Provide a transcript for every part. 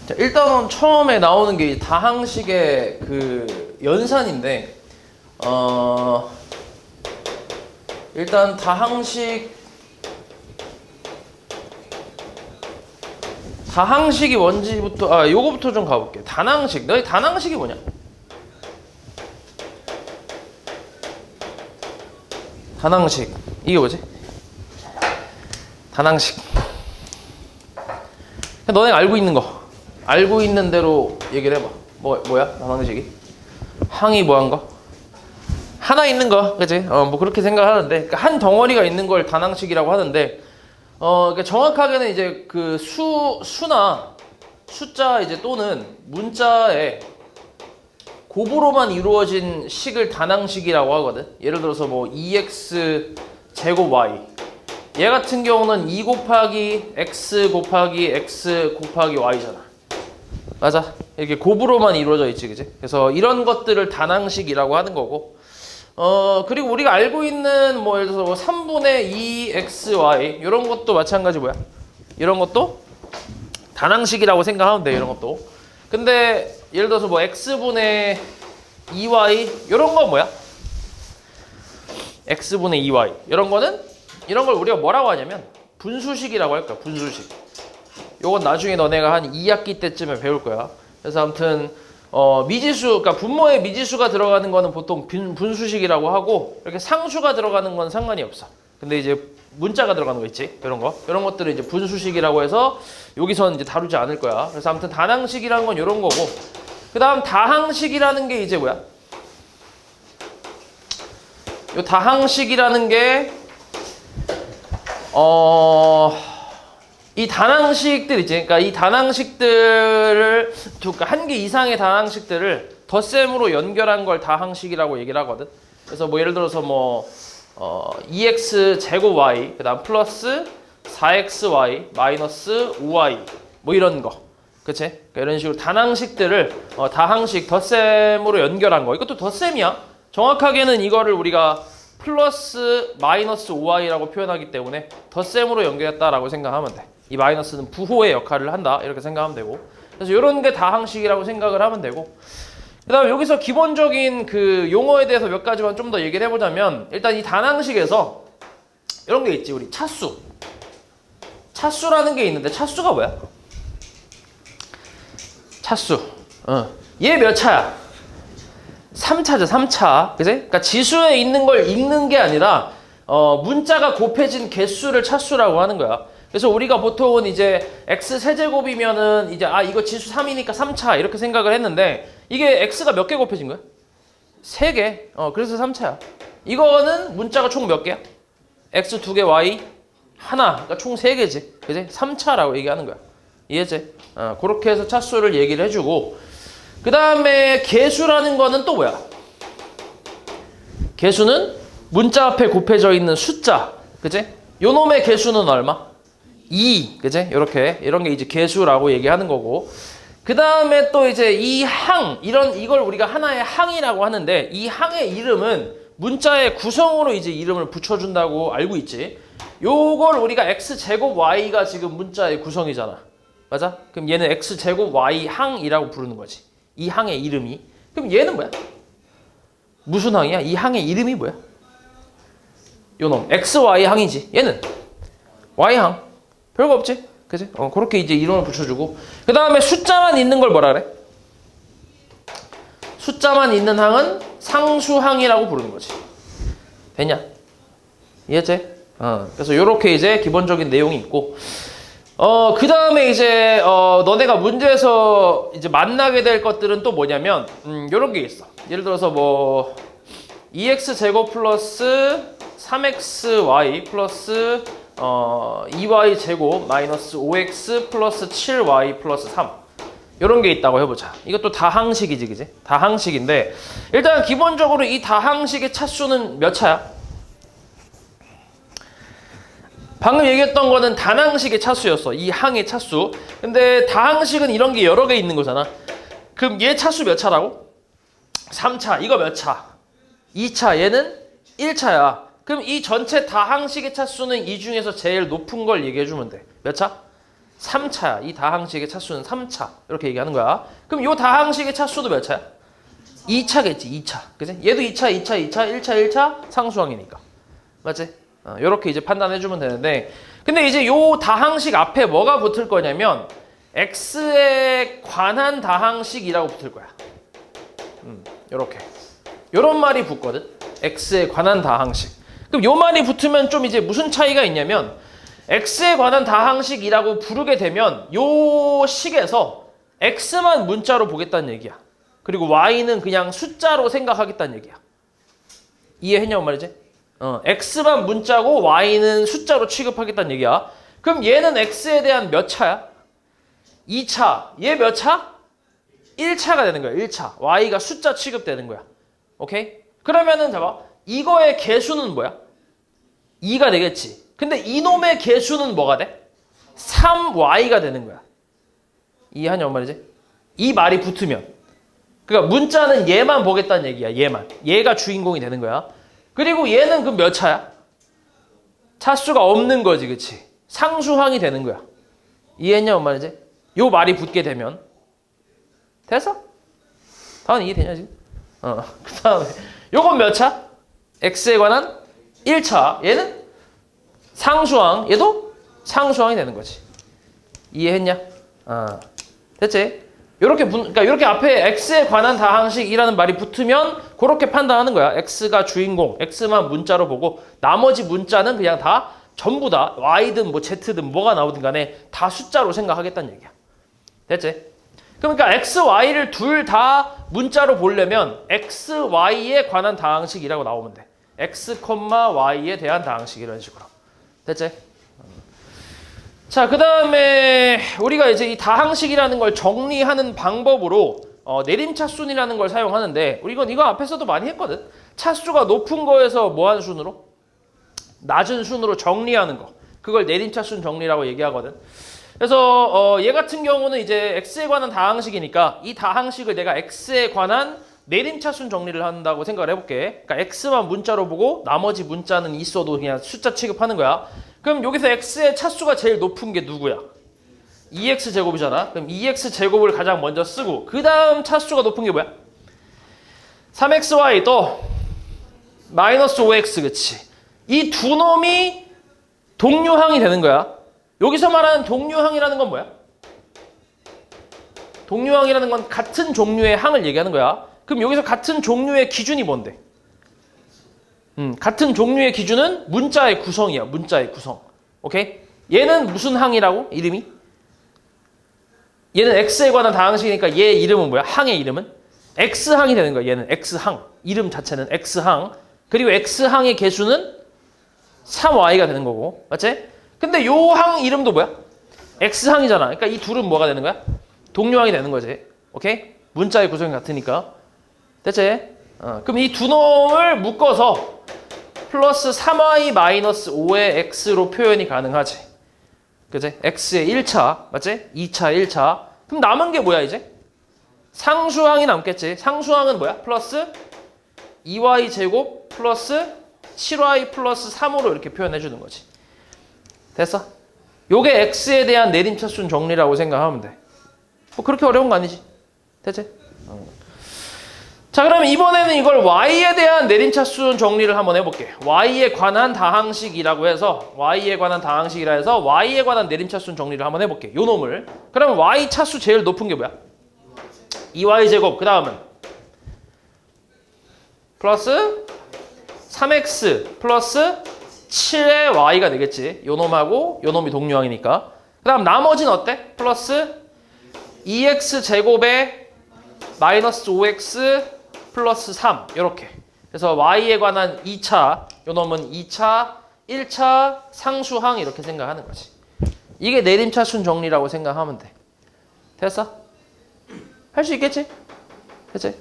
자, 일단은 처음에 나오는 게 다항식의 그 연산인데, 일단 다항식이 뭔지부터, 요거부터 좀 가볼게. 단항식. 너희 단항식이 뭐냐? 단항식. 이게 뭐지? 단항식. 너네가 알고 있는 거. 알고 있는 대로 얘기를 해봐. 뭐야? 단항식이? 항이 뭐한 거? 하나 있는 거. 그치? 뭐 그렇게 생각하는데. 그러니까 한 덩어리가 있는 걸 단항식이라고 하는데, 그러니까 정확하게는 이제 그 수나 숫자 이제 또는 문자에 곱으로만 이루어진 식을 단항식이라고 하거든. 예를 들어서 뭐 2x 제곱 y. 얘 같은 경우는 2 곱하기 x 곱하기 x 곱하기 y잖아. 맞아. 이렇게 곱으로만 이루어져 있지, 그지? 그래서 이런 것들을 단항식이라고 하는 거고. 그리고 우리가 알고 있는 뭐 예를 들어서 뭐 3분의 2xy 이런 것도 마찬가지 뭐야? 이런 것도 단항식이라고 생각하면 돼, 이런 것도. 근데 예를 들어서 뭐 x분의 2y 이런 건 뭐야? x분의 2y 이런 걸 우리가 뭐라고 하냐면 분수식이라고 할 거야. 분수식. 요건 나중에 너네가 한 2학기 때쯤에 배울 거야. 그래서 아무튼 미지수, 그러니까 분모에 미지수가 들어가는 거는 보통 분수식이라고 하고, 이렇게 상수가 들어가는 건 상관이 없어. 근데 이제 문자가 들어가는 거 있지? 이런 것들을 이제 분수식이라고 해서 여기서는 이제 다루지 않을 거야. 그래서 아무튼 단항식이라는 건 이런 거고, 그 다음 다항식이라는 게 이제 뭐야? 요 다항식이라는 게 이 단항식들 있지. 그러니까 이 단항식들을, 그러니까 한 개 이상의 단항식들을 덧셈으로 연결한 걸 다항식이라고 얘기를 하거든. 그래서 뭐 예를 들어서 뭐 2x 제곱 y 그다음 플러스 4xy 마이너스 5y 뭐 이런 거. 그치? 그러니까 이런 식으로 단항식들을 다항식 덧셈으로 연결한 거. 이것도 덧셈이야. 정확하게는 이거를 우리가 플러스 마이너스 5y라고 표현하기 때문에 덧셈으로 연결했다라고 생각하면 돼. 이 마이너스는 부호의 역할을 한다 이렇게 생각하면 되고, 그래서 이런 게 다항식이라고 생각을 하면 되고, 그 다음에 여기서 기본적인 그 용어에 대해서 몇 가지만 좀 더 얘기를 해보자면, 일단 이 단항식에서 이런 게 있지. 우리 차수라는 게 있는데, 차수가 뭐야? 차수. 얘 몇 차야? 3차죠, 3차. 그치? 그러니까 지수에 있는 걸 읽는 게 아니라 문자가 곱해진 개수를 차수라고 하는 거야. 그래서 우리가 보통은 이제 x 세제곱이면은 이제 이거 지수 3이니까 3차 이렇게 생각을 했는데, 이게 x가 몇 개 곱해진 거야? 3개. 그래서 3차야. 이거는 문자가 총 몇 개야? x 2개, y 하나. 그러니까 총 3개지. 그치? 3차라고 얘기하는 거야. 이해지? 그렇게 해서 차수를 얘기를 해주고, 그 다음에 개수라는 거는 또 뭐야? 개수는 문자 앞에 곱해져 있는 숫자. 그치? 요 놈의 개수는 얼마? 2. 그치? 이런 게 이제 개수라고 얘기하는 거고. 그 다음에 또 이제 이 항, 이걸 우리가 하나의 항이라고 하는데, 이 항의 이름은 문자의 구성으로 이제 이름을 붙여준다고 알고 있지. 요걸 우리가 x제곱 y가 지금 문자의 구성이잖아. 맞아? 그럼 얘는 x제곱 y 항이라고 부르는 거지. 이 항의 이름이. 그럼 얘는 뭐야? 무슨 항이야? 이 항의 이름이 뭐야? 요놈 XY 항이지. 얘는 Y 항. 별거 없지? 그치? 그렇게 이제 이름을 붙여주고, 그 다음에 숫자만 있는 걸 뭐라 그래? 숫자만 있는 항은 상수항이라고 부르는 거지. 됐냐? 이해했지? 그래서 요렇게 이제 기본적인 내용이 있고, 그 다음에 이제 너네가 문제에서 이제 만나게 될 것들은 또 뭐냐면 요런 게 있어. 예를 들어서 뭐 2x 제곱 플러스 3xy 플러스 2y 제곱 마이너스 5x 플러스 7y 플러스 3 요런 게 있다고 해보자. 이것도 다항식이지, 그지? 다항식인데, 일단 기본적으로 이 다항식의 차수는 몇 차야? 방금 얘기했던 거는 단항식의 차수였어. 이 항의 차수. 근데 다항식은 이런 게 여러 개 있는 거잖아. 그럼 얘 차수 몇 차라고? 3차. 이거 몇 차? 2차. 얘는 1차야. 그럼 이 전체 다항식의 차수는 이 중에서 제일 높은 걸 얘기해 주면 돼. 몇 차? 3차야. 이 다항식의 차수는 3차. 이렇게 얘기하는 거야. 그럼 이 다항식의 차수도 몇 차야? 2차겠지. 2차. 그지? 얘도 2차, 2차, 2차, 1차, 1차 상수항이니까. 맞지? 이렇게 이제 판단해 주면 되는데, 근데 이제 요 다항식 앞에 뭐가 붙을 거냐면 x에 관한 다항식이라고 붙을 거야. 요렇게. 요런 말이 붙거든. x에 관한 다항식. 그럼 요 말이 붙으면 좀 이제 무슨 차이가 있냐면 x에 관한 다항식이라고 부르게 되면 요 식에서 x만 문자로 보겠다는 얘기야. 그리고 y는 그냥 숫자로 생각하겠다는 얘기야. 이해했냐고 말이지? x만 문자고 y는 숫자로 취급하겠다는 얘기야. 그럼 얘는 x에 대한 몇 차야? 2차. 얘 몇 차? 1차가 되는 거야. 1차. y가 숫자 취급되는 거야. 오케이? 그러면은 봐봐. 이거의 개수는 뭐야? 2가 되겠지. 근데 이놈의 개수는 뭐가 돼? 3y가 되는 거야. 이해하냐고 말이지? 이 말이 붙으면. 그러니까 문자는 얘만 보겠다는 얘기야. 얘만. 얘가 주인공이 되는 거야. 그리고 얘는 그럼 몇 차야? 차수가 없는 거지. 그치? 상수항이 되는 거야. 이해했냐고 말이지? 요 말이 붙게 되면. 됐어? 다음 이해되냐 지금? 그 다음에 요건 몇 차? x에 관한 1차. 얘는 상수항. 얘도 상수항이 되는 거지. 이해했냐? 됐지? 그러니까 이렇게 앞에 x에 관한 다항식이라는 말이 붙으면 그렇게 판단하는 거야. x가 주인공, x만 문자로 보고 나머지 문자는 그냥 다 전부 다 y든 뭐 z든 뭐가 나오든 간에 다 숫자로 생각하겠다는 얘기야. 됐지? 그러니까 x, y를 둘 다 문자로 보려면 x, y에 관한 다항식이라고 나오면 돼. x, y에 대한 다항식 이런 식으로. 됐지? 자, 그 다음에 우리가 이제 이 다항식이라는 걸 정리하는 방법으로 내림차순이라는 걸 사용하는데 이거 앞에서도 많이 했거든. 차수가 높은 거에서 뭐 하는 순으로? 낮은 순으로 정리하는 거. 그걸 내림차순 정리라고 얘기하거든. 그래서 얘 같은 경우는 이제 x에 관한 다항식이니까 이 다항식을 내가 x에 관한 내림차순 정리를 한다고 생각을 해볼게. 그러니까 x만 문자로 보고 나머지 문자는 있어도 그냥 숫자 취급하는 거야. 그럼 여기서 x의 차수가 제일 높은 게 누구야? 2x 제곱이잖아. 그럼 2x 제곱을 가장 먼저 쓰고 그 다음 차수가 높은 게 뭐야? 3xy 또 마이너스 5x. 그치? 이 두 놈이 동류항이 되는 거야. 여기서 말하는 동류항이라는 건 뭐야? 동류항이라는 건 같은 종류의 항을 얘기하는 거야. 그럼 여기서 같은 종류의 기준이 뭔데? 같은 종류의 기준은 문자의 구성이야. 문자의 구성. 오케이? 얘는 무슨 항이라고? 이름이? 얘는 x에 관한 다항식이니까 얘 이름은 뭐야? 항의 이름은? x항이 되는 거야. 얘는 x항. 이름 자체는 x항. 그리고 x항의 개수는 3y가 되는 거고. 맞지? 근데 요 항 이름도 뭐야? x항이잖아. 그러니까 이 둘은 뭐가 되는 거야? 동류항이 되는 거지. 오케이? 문자의 구성이 같으니까. 됐지? 그럼 이 두 놈을 묶어서 플러스 3y 마이너스 5의 x로 표현이 가능하지. 그치? x의 1차, 맞지? 2차, 1차. 그럼 남은 게 뭐야 이제? 상수항이 남겠지. 상수항은 뭐야? 플러스 2y 제곱 플러스 7y 플러스 3으로 이렇게 표현해 주는 거지. 됐어? 요게 x에 대한 내림차순 정리라고 생각하면 돼. 뭐 그렇게 어려운 거 아니지. 됐지? 자, 그러면 이번에는 이걸 y에 대한 내림차순 정리를 한번 해볼게. y에 관한 다항식이라고 해서 y에 관한 다항식이라 해서 y에 관한 내림차순 정리를 한번 해볼게. 요 놈을. 그러면 y 차수 제일 높은 게 뭐야? 2y 제곱. 그 다음은 플러스 3x 플러스 7의 y가 되겠지. 요 놈하고 요 놈이 동류항이니까. 그 다음 나머지는 어때? 플러스 2x 제곱에 마이너스 5x 플러스 3 이렇게. 그래서 y에 관한 2차, 요 놈은 2차, 1차 상수항 이렇게 생각하는 거지. 이게 내림차순 정리라고 생각하면 돼. 됐어? 할 수 있겠지? 됐지?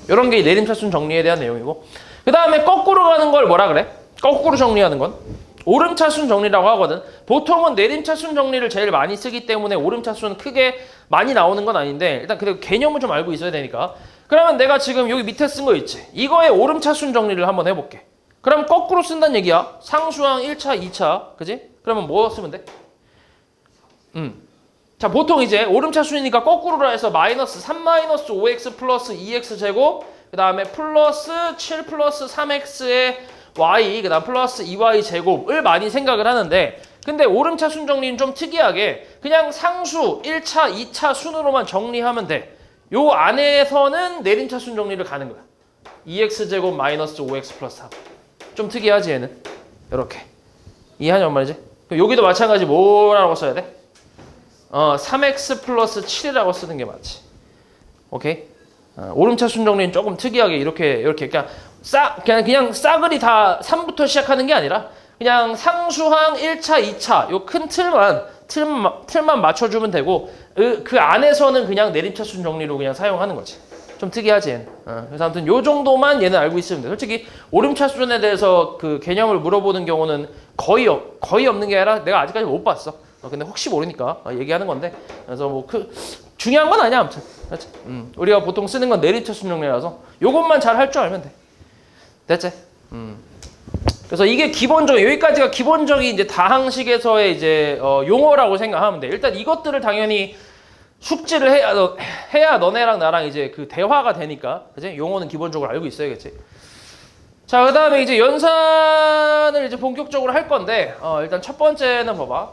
이런 게 내림차순 정리에 대한 내용이고, 그 다음에 거꾸로 가는 걸 뭐라 그래? 거꾸로 정리하는 건 오름차순 정리라고 하거든. 보통은 내림차순 정리를 제일 많이 쓰기 때문에 오름차순 크게 많이 나오는 건 아닌데 일단 그래도 개념을 좀 알고 있어야 되니까. 그러면 내가 지금 여기 밑에 쓴 거 있지? 이거의 오름차순 정리를 한번 해볼게. 그럼 거꾸로 쓴다는 얘기야. 상수항 1차, 2차. 그지? 그러면 뭐 쓰면 돼? 자, 보통 이제 오름차순이니까 거꾸로라 해서 마이너스 3 마이너스 5x 플러스 2x 제곱, 그 다음에 플러스 7 플러스 3x의 y, 그 다음 플러스 2y 제곱을 많이 생각을 하는데, 근데 오름차순 정리는 좀 특이하게 그냥 상수 1차, 2차 순으로만 정리하면 돼. 요 안에서는 내림차순 정리를 가는 거야. 2x 제곱 마이너스 5x 플러스 3. 좀 특이하지 얘는. 이렇게. 이해하냐 뭔 말이지? 그럼 여기도 마찬가지 뭐라고 써야 돼? 3x 플러스 7이라고 쓰는 게 맞지. 오케이? 오름차순 정리는 조금 특이하게 이렇게 그냥 싸그리 다 3부터 시작하는 게 아니라 그냥 상수항 1차, 2차 요 큰 틀만 맞춰주면 되고 그 안에서는 그냥 내림차순 정리로 그냥 사용하는 거지. 좀 특이하지 얘는. 그래서 아무튼 요 정도만 얘는 알고 있으면 돼. 솔직히 오름차순에 대해서 그 개념을 물어보는 경우는 거의 없는 게 아니라 내가 아직까지 못 봤어. 근데 혹시 모르니까 얘기하는 건데, 그래서 뭐 중요한 건 아니야 아무튼. 그렇지? 우리가 보통 쓰는 건 내림차순 정리라서 요것만 잘 할 줄 알면 돼. 됐지? 그래서 이게 여기까지가 기본적인 이제 다항식에서의 이제 용어라고 생각하면 돼. 일단 이것들을 당연히 숙지를 해야 너네랑 나랑 이제 그 대화가 되니까, 그지? 용어는 기본적으로 알고 있어야겠지. 자, 그 다음에 이제 연산을 이제 본격적으로 할 건데, 일단 첫 번째는 봐봐.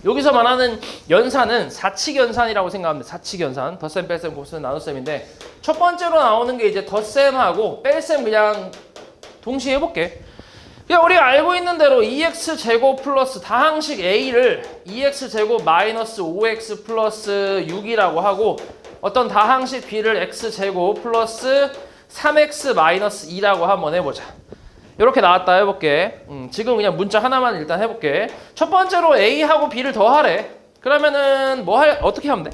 여기서 말하는 연산은 사칙연산이라고 생각하면 돼. 사칙연산. 덧셈, 뺄셈, 곱셈, 나눗셈인데, 첫 번째로 나오는 게 이제 덧셈하고 뺄셈 그냥 동시에 해볼게. 그냥 우리가 알고 있는 대로 2x 제곱 플러스 다항식 a를 2x 제곱 마이너스 5x 플러스 6이라고 하고, 어떤 다항식 b를 x 제곱 플러스 3x 마이너스 2라고 한번 해보자. 이렇게 나왔다 해볼게. 지금 그냥 문자 하나만 일단 해볼게. 첫 번째로 a하고 b를 더하래. 그러면은 어떻게 하면 돼?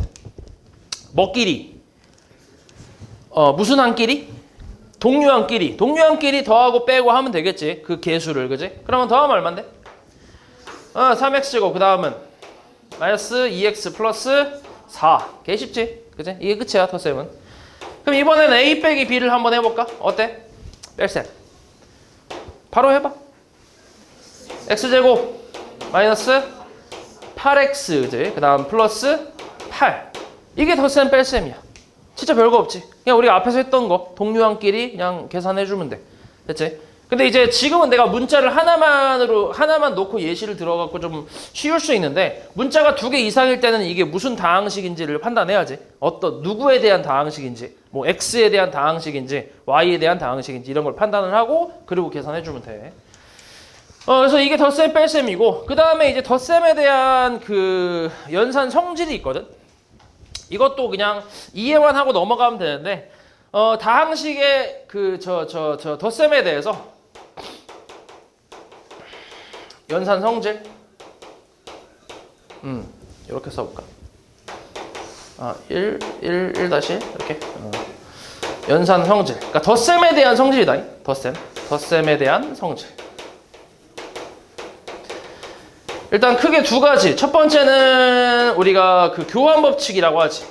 뭐끼리? 무슨 한끼리? 동류한끼리 더하고 빼고 하면 되겠지. 그 개수를, 그지? 그러면 더하면 얼만데? 3x제곱, 그 다음은 마이너스 2x 플러스 4. 개 쉽지? 그지? 이게 끝이야, 덧셈은. 그럼 이번엔 a 빼기 b를 한번 해볼까? 어때? 뺄셈. 바로 해봐. x제곱 마이너스 8x, 그지? 그 다음 플러스 8. 이게 덧셈 뺄셈이야. 진짜 별거 없지. 그냥 우리가 앞에서 했던 거 동류한끼리 그냥 계산해주면 돼. 됐지? 근데 이제 지금은 내가 문자를 하나만 놓고 예시를 들어갖고 좀 쉬울 수 있는데, 문자가 2개 이상일 때는 이게 무슨 다항식인지를 판단해야지. 누구에 대한 다항식인지, 뭐 x에 대한 다항식인지, y에 대한 다항식인지 이런 걸 판단을 하고 그리고 계산해주면 돼. 그래서 이게 덧셈 뺄셈이고, 그 다음에 이제 덧셈에 대한 그 연산 성질이 있거든. 이것도 그냥 이해만 하고 넘어가면 되는데, 다항식의 덧셈에 대해서 연산 성질 이렇게 써볼까? 1 다시 이렇게 연산 성질. 그러니까 덧셈에 대한 성질이다. 덧셈에 대한 성질. 일단 크게 두 가지. 첫 번째는 우리가 그 교환 법칙이라고 하지.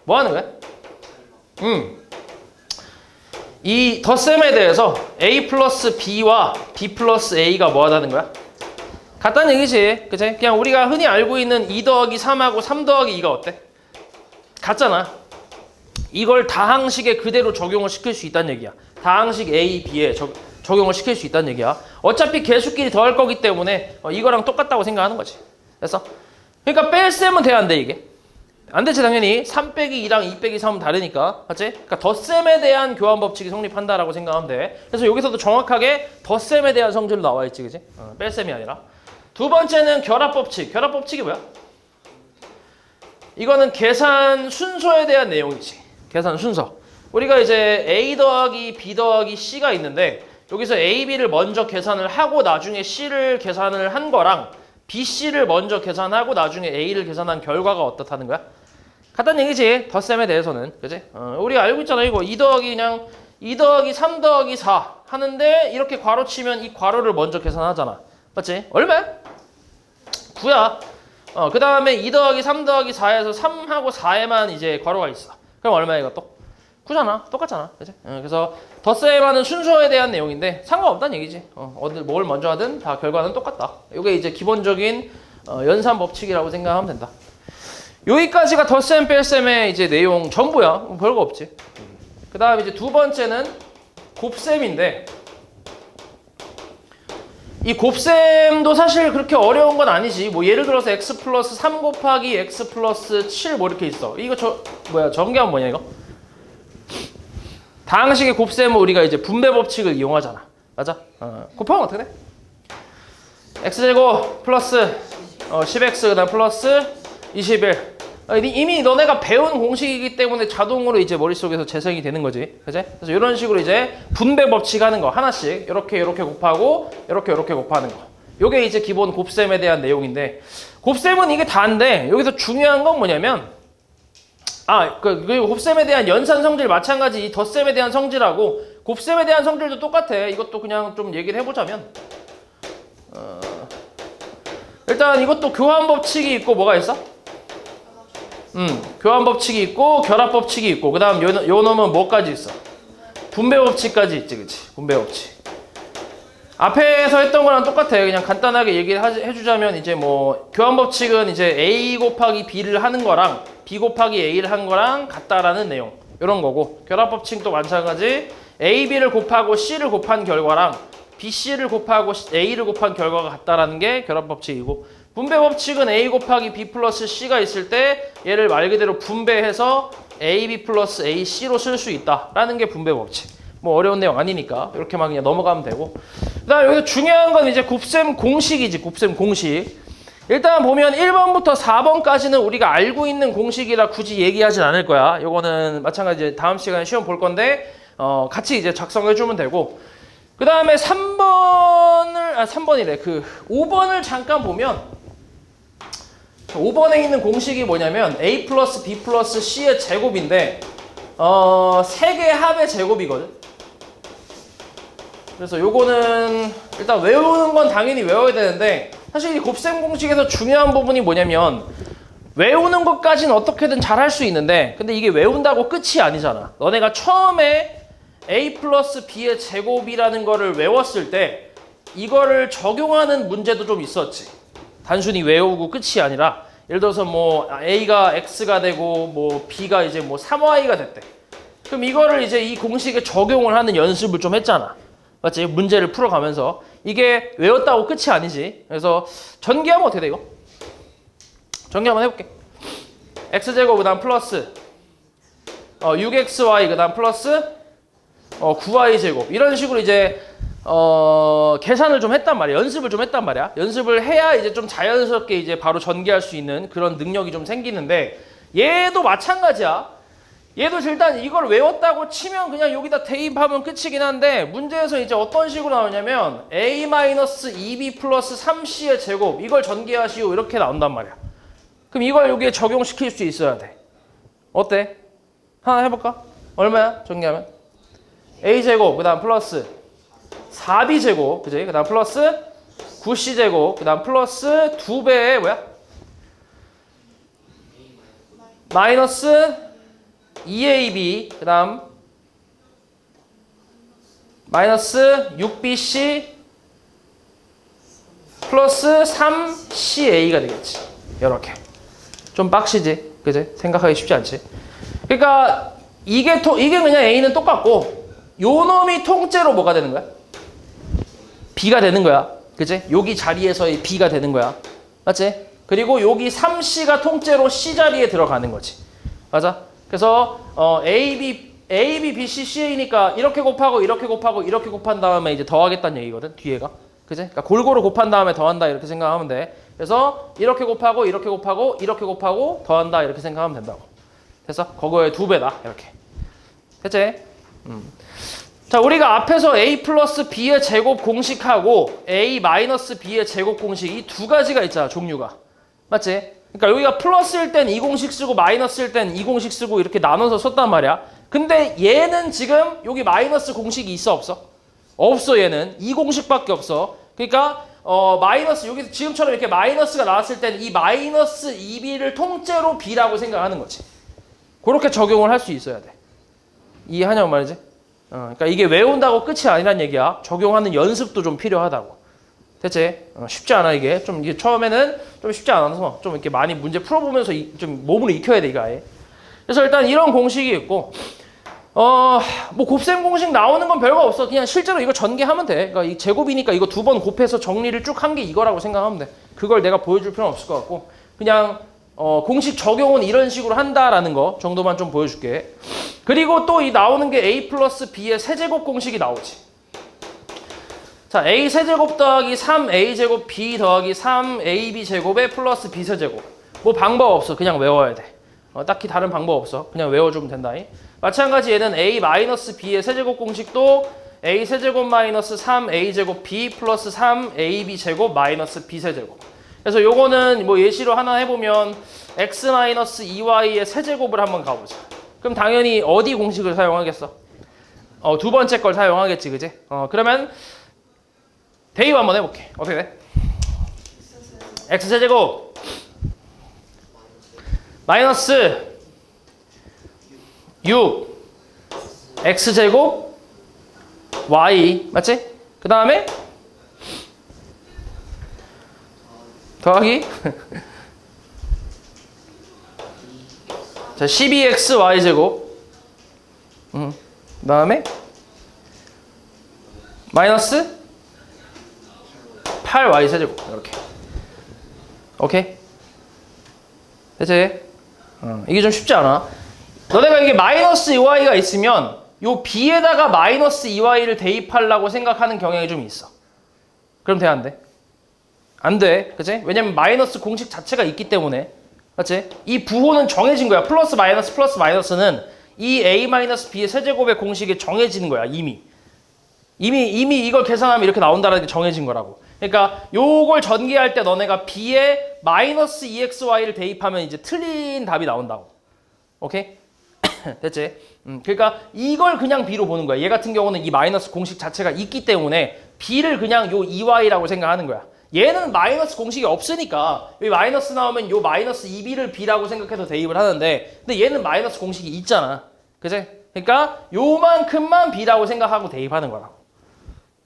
뭐 하는 거야? 이 덧셈에 대해서 a 플러스 b와 b 플러스 a가 뭐 하다는 거야? 같다는 얘기지. 그치? 그냥 우리가 흔히 알고 있는 2 더하기 3하고 3 더하기 2가 어때? 같잖아. 이걸 다항식에 그대로 적용을 시킬 수 있다는 얘기야. 다항식 a, b에 적용을 시킬 수 있다는 얘기야. 어차피 개수끼리 더할 거기 때문에 이거랑 똑같다고 생각하는 거지. 됐어? 그러니까 뺄셈은 돼야 안 돼, 이게. 안 되지, 당연히. 3 빼기 2랑 2 빼기 3은 다르니까. 맞지? 그러니까 덧셈에 대한 교환 법칙이 성립한다라고 생각하면 돼. 그래서 여기서도 정확하게 덧셈에 대한 성질로 나와 있지, 그지? 뺄셈이 아니라. 두 번째는 결합 법칙. 결합 법칙이 뭐야? 이거는 계산 순서에 대한 내용이지. 계산 순서. 우리가 이제 a 더하기 b 더하기 c가 있는데, 여기서 a, b를 먼저 계산을 하고 나중에 c를 계산을 한 거랑 b, c를 먼저 계산하고 나중에 a를 계산한 결과가 어떻다는 거야? 같다는 얘기지. 덧셈에 대해서는. 그지? 우리가 알고 있잖아. 이거 2 더하기 3 더하기 4 하는데, 이렇게 괄호 치면 이 괄호를 먼저 계산하잖아. 맞지? 얼마야? 9야. 그 다음에 2 더하기 3 더하기 4에서 3하고 4에만 이제 괄호가 있어. 그럼 얼마야 이것도? 9잖아. 똑같잖아. 그치? 그래서 덧셈하는 순서에 대한 내용인데 상관없다는 얘기지. 뭘 먼저 하든 다 결과는 똑같다. 이게 이제 기본적인 연산 법칙이라고 생각하면 된다. 여기까지가 덧셈 뺄셈의 이제 내용 전부야. 별거 없지. 그 다음 이제 두 번째는 곱셈인데, 이 곱셈도 사실 그렇게 어려운 건 아니지. 뭐 예를 들어서 x 플러스 3 곱하기 x 플러스 7 뭐 이렇게 있어. 이거 전개하면 뭐냐 이거? 다항식의 곱셈은 우리가 이제 분배 법칙을 이용하잖아. 맞아? 곱하면 어떻게 돼? x제곱 플러스 10x 그다음 플러스 21. 이미 너네가 배운 공식이기 때문에 자동으로 이제 머릿속에서 재생이 되는 거지. 그치? 그래서 이런 식으로 이제 분배 법칙 하는 거 하나씩 이렇게 곱하고 이렇게 곱하는 거. 요게 이제 기본 곱셈에 대한 내용인데, 곱셈은 이게 다인데 여기서 중요한 건 뭐냐면, 그 곱셈에 대한 연산 성질 마찬가지 이 덧셈에 대한 성질하고 곱셈에 대한 성질도 똑같아. 이것도 그냥 좀 얘기를 해보자면, 일단 이것도 교환 법칙이 있고 뭐가 있어? 교환 법칙이 있고 결합 법칙이 있고, 그 다음 요 놈은 뭐까지 있어? 분배 법칙까지 있지, 그치? 분배 법칙. 앞에서 했던 거랑 똑같아. 그냥 간단하게 얘기를 해주자면, 이제 뭐 교환 법칙은 이제 A 곱하기 B를 하는 거랑 B 곱하기 A를 한 거랑 같다라는 내용, 이런 거고, 결합 법칙도 마찬가지. A, B를 곱하고 C를 곱한 결과랑 B, C를 곱하고 A를 곱한 결과가 같다라는 게 결합 법칙이고, 분배 법칙은 A 곱하기 B 플러스 C가 있을 때 얘를 말 그대로 분배해서 AB 플러스 AC로 쓸 수 있다라는 게 분배 법칙. 뭐 어려운 내용 아니니까 이렇게만 그냥 넘어가면 되고, 그다음 여기서 중요한 건 이제 곱셈 공식이지. 곱셈 공식. 일단 보면 1번부터 4번까지는 우리가 알고 있는 공식이라 굳이 얘기하진 않을 거야. 요거는 마찬가지 다음 시간에 시험 볼 건데 같이 이제 작성해 주면 되고, 그 다음에 3번이래. 그 5번을 잠깐 보면, 5번에 있는 공식이 뭐냐면 A 플러스 B 플러스 C의 제곱인데 3개의 합의 제곱이거든. 그래서 요거는 일단 외우는 건 당연히 외워야 되는데, 사실 이 곱셈 공식에서 중요한 부분이 뭐냐면, 외우는 것까지는 어떻게든 잘 할 수 있는데, 근데 이게 외운다고 끝이 아니잖아. 너네가 처음에 A 플러스 B의 제곱이라는 거를 외웠을 때 이거를 적용하는 문제도 좀 있었지. 단순히 외우고 끝이 아니라, 예를 들어서 뭐 A가 X가 되고 뭐 B가 이제 뭐 3Y가 됐대. 그럼 이거를 이제 이 공식에 적용을 하는 연습을 좀 했잖아. 맞지? 문제를 풀어가면서. 이게 외웠다고 끝이 아니지. 그래서 전개하면 어떻게 돼 이거? 전개 한번 해볼게. X제곱 그 다음 플러스 6XY 그 다음 플러스 9Y제곱, 이런 식으로 이제 계산을 좀 했단 말이야. 연습을 좀 했단 말이야. 연습을 해야 이제 좀 자연스럽게 이제 바로 전개할 수 있는 그런 능력이 좀 생기는데, 얘도 마찬가지야. 얘도 일단 이걸 외웠다고 치면 그냥 여기다 대입하면 끝이긴 한데, 문제에서 이제 어떤 식으로 나오냐면 A-2B 플러스 3C의 제곱, 이걸 전개하시오, 이렇게 나온단 말이야. 그럼 이걸 여기에 적용시킬 수 있어야 돼. 어때? 하나 해볼까? 얼마야? 전개하면 A제곱 그 다음 플러스 4B제곱, 그지? 그 다음 플러스 9C제곱, 그 다음 플러스 2배의 뭐야? 마이너스 2AB, 그 다음 마이너스 6BC 플러스 3CA가 되겠지. 이렇게. 좀 빡시지? 그지? 생각하기 쉽지 않지? 그러니까 이게 그냥 A는 똑같고, 요 놈이 통째로 뭐가 되는 거야? B가 되는 거야. 그치? 여기 자리에서의 B가 되는 거야. 맞지? 그리고 여기 3C가 통째로 C 자리에 들어가는 거지. 맞아? 그래서 A, B, C, CA니까 이렇게 곱하고 이렇게 곱하고 이렇게 곱한 다음에 이제 더하겠다는 얘기거든. 뒤에가. 그치? 그러니까 골고루 곱한 다음에 더한다 이렇게 생각하면 돼. 그래서 이렇게 곱하고 이렇게 곱하고 이렇게 곱하고 더한다 이렇게 생각하면 된다고. 됐어? 그거의 2배다. 이렇게. 됐지? 자, 우리가 앞에서 A 플러스 B의 제곱 공식하고 A 마이너스 B의 제곱 공식, 이 두 가지가 있잖아, 종류가. 맞지? 그러니까 여기가 플러스일 땐 이 공식 쓰고 마이너스일 땐 이 공식 쓰고 이렇게 나눠서 썼단 말이야. 근데 얘는 지금 여기 마이너스 공식이 있어, 없어? 없어. 얘는 이 공식밖에 없어. 그러니까 마이너스, 여기서 지금처럼 이렇게 마이너스가 나왔을 땐 이 마이너스 2B를 통째로 B라고 생각하는 거지. 그렇게 적용을 할 수 있어야 돼. 이해하냐고 말이지? 그러니까 이게 외운다고 끝이 아니란 얘기야. 적용하는 연습도 좀 필요하다고. 됐지? 쉽지 않아 이게. 좀 이게 처음에는 좀 쉽지 않아서 좀 이렇게 많이 문제 풀어보면서 좀 몸으로 익혀야 돼 이거 아예. 그래서 일단 이런 공식이 있고, 뭐 곱셈 공식 나오는 건 별거 없어. 그냥 실제로 이거 전개하면 돼. 그러니까 이 제곱이니까 이거 두 번 곱해서 정리를 쭉 한 게 이거라고 생각하면 돼. 그걸 내가 보여줄 필요는 없을 것 같고, 그냥 공식 적용은 이런 식으로 한다라는 거 정도만 좀 보여줄게. 그리고 또 이 나오는 게 a 플러스 b의 세제곱 공식이 나오지. 자, a 세제곱 더하기 3a 제곱 b 더하기 3ab 제곱에 플러스 b 세제곱. 뭐 방법 없어. 그냥 외워야 돼. 딱히 다른 방법 없어. 그냥 외워주면 된다. 마찬가지 얘는 a 마이너스 b의 세제곱 공식도 a 세제곱 마이너스 3a 제곱 b 플러스 3ab 제곱 마이너스 b 세제곱. 그래서 요거는 뭐 예시로 하나 해보면 x 마이너스 2y의 세제곱을 한번 가보자. 그럼 당연히 어디 공식을 사용하겠어? 두 번째 걸 사용하겠지, 그지? 그러면 대입 한번 해볼게. 어떻게 돼? x 세제곱 마이너스 6 x 제곱 y 맞지? 그 다음에 더하기 자 12x y 제곱 그 다음에 마이너스 8y 세제곱 이렇게. 오케이? 됐지? 이게 좀 쉽지 않아? 너네가 이게 마이너스 2y가 있으면 요 b에다가 마이너스 2y를 대입하려고 생각하는 경향이 좀 있어. 그럼 돼, 안 돼? 안 돼. 그치? 왜냐면 마이너스 공식 자체가 있기 때문에. 맞지? 이 부호는 정해진 거야. 플러스 마이너스는 이 a 마이너스 b의 세제곱의 공식이 정해지는 거야. 이미 이걸 계산하면 이렇게 나온다는 게 정해진 거라고. 그러니까 요걸 전개할 때 너네가 b에 마이너스 2xy를 대입하면 이제 틀린 답이 나온다고. 오케이? 됐지? 그러니까 이걸 그냥 b로 보는 거야. 얘 같은 경우는 이 마이너스 공식 자체가 있기 때문에 b를 그냥 요 2y라고 생각하는 거야. 얘는 마이너스 공식이 없으니까 여기 마이너스 나오면 요 마이너스 2b를 b라고 생각해서 대입을 하는데, 근데 얘는 마이너스 공식이 있잖아. 그치? 그러니까 요만큼만 b라고 생각하고 대입하는 거라고.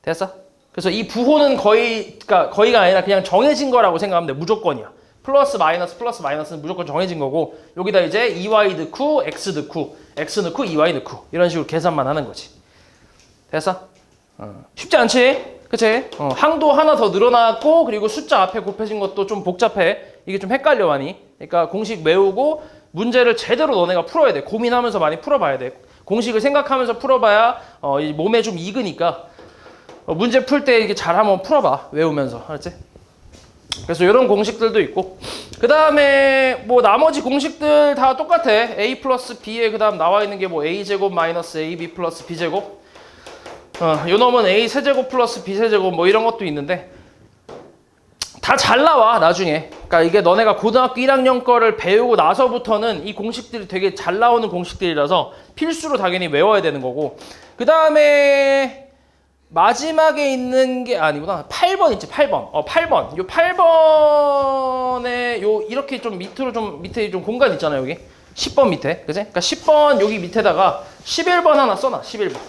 됐어? 그래서 이 부호는 거의가 아니라 그냥 정해진 거라고 생각하면 돼. 무조건이야. 플러스 마이너스는 무조건 정해진 거고, 여기다 이제 2y 넣고 x 넣고 x 넣고 2y 넣고 이런 식으로 계산만 하는 거지. 됐어? 쉽지 않지? 그치? 항도 하나 더 늘어났고, 그리고 숫자 앞에 곱해진 것도 좀 복잡해. 이게 좀 헷갈려 많이. 그러니까 공식 외우고 문제를 제대로 너네가 풀어야 돼. 고민하면서 많이 풀어봐야 돼. 공식을 생각하면서 풀어봐야 이 몸에 좀 익으니까 문제 풀 때 이렇게 잘 한번 풀어봐. 외우면서. 알았지? 그래서 이런 공식들도 있고, 그 다음에 뭐 나머지 공식들 다 똑같아. a 플러스 b에 그 다음 나와 있는 게 뭐 a 제곱 마이너스 ab 플러스 b 제곱. 요 놈은 a 세제곱 플러스 b 세제곱 뭐 이런 것도 있는데 다 잘 나와 나중에. 그러니까 이게 너네가 고등학교 1학년 거를 배우고 나서부터는 이 공식들이 되게 잘 나오는 공식들이라서 필수로 당연히 외워야 되는 거고, 그 다음에 마지막에 있는 게 아니구나. 8번 있지, 8번. 8번. 요 8번에 요 이렇게 좀 밑에 좀 공간 있잖아요, 여기. 10번 밑에. 그지? 그러니까 10번 여기 밑에다가 11번 하나 써놔. 11번.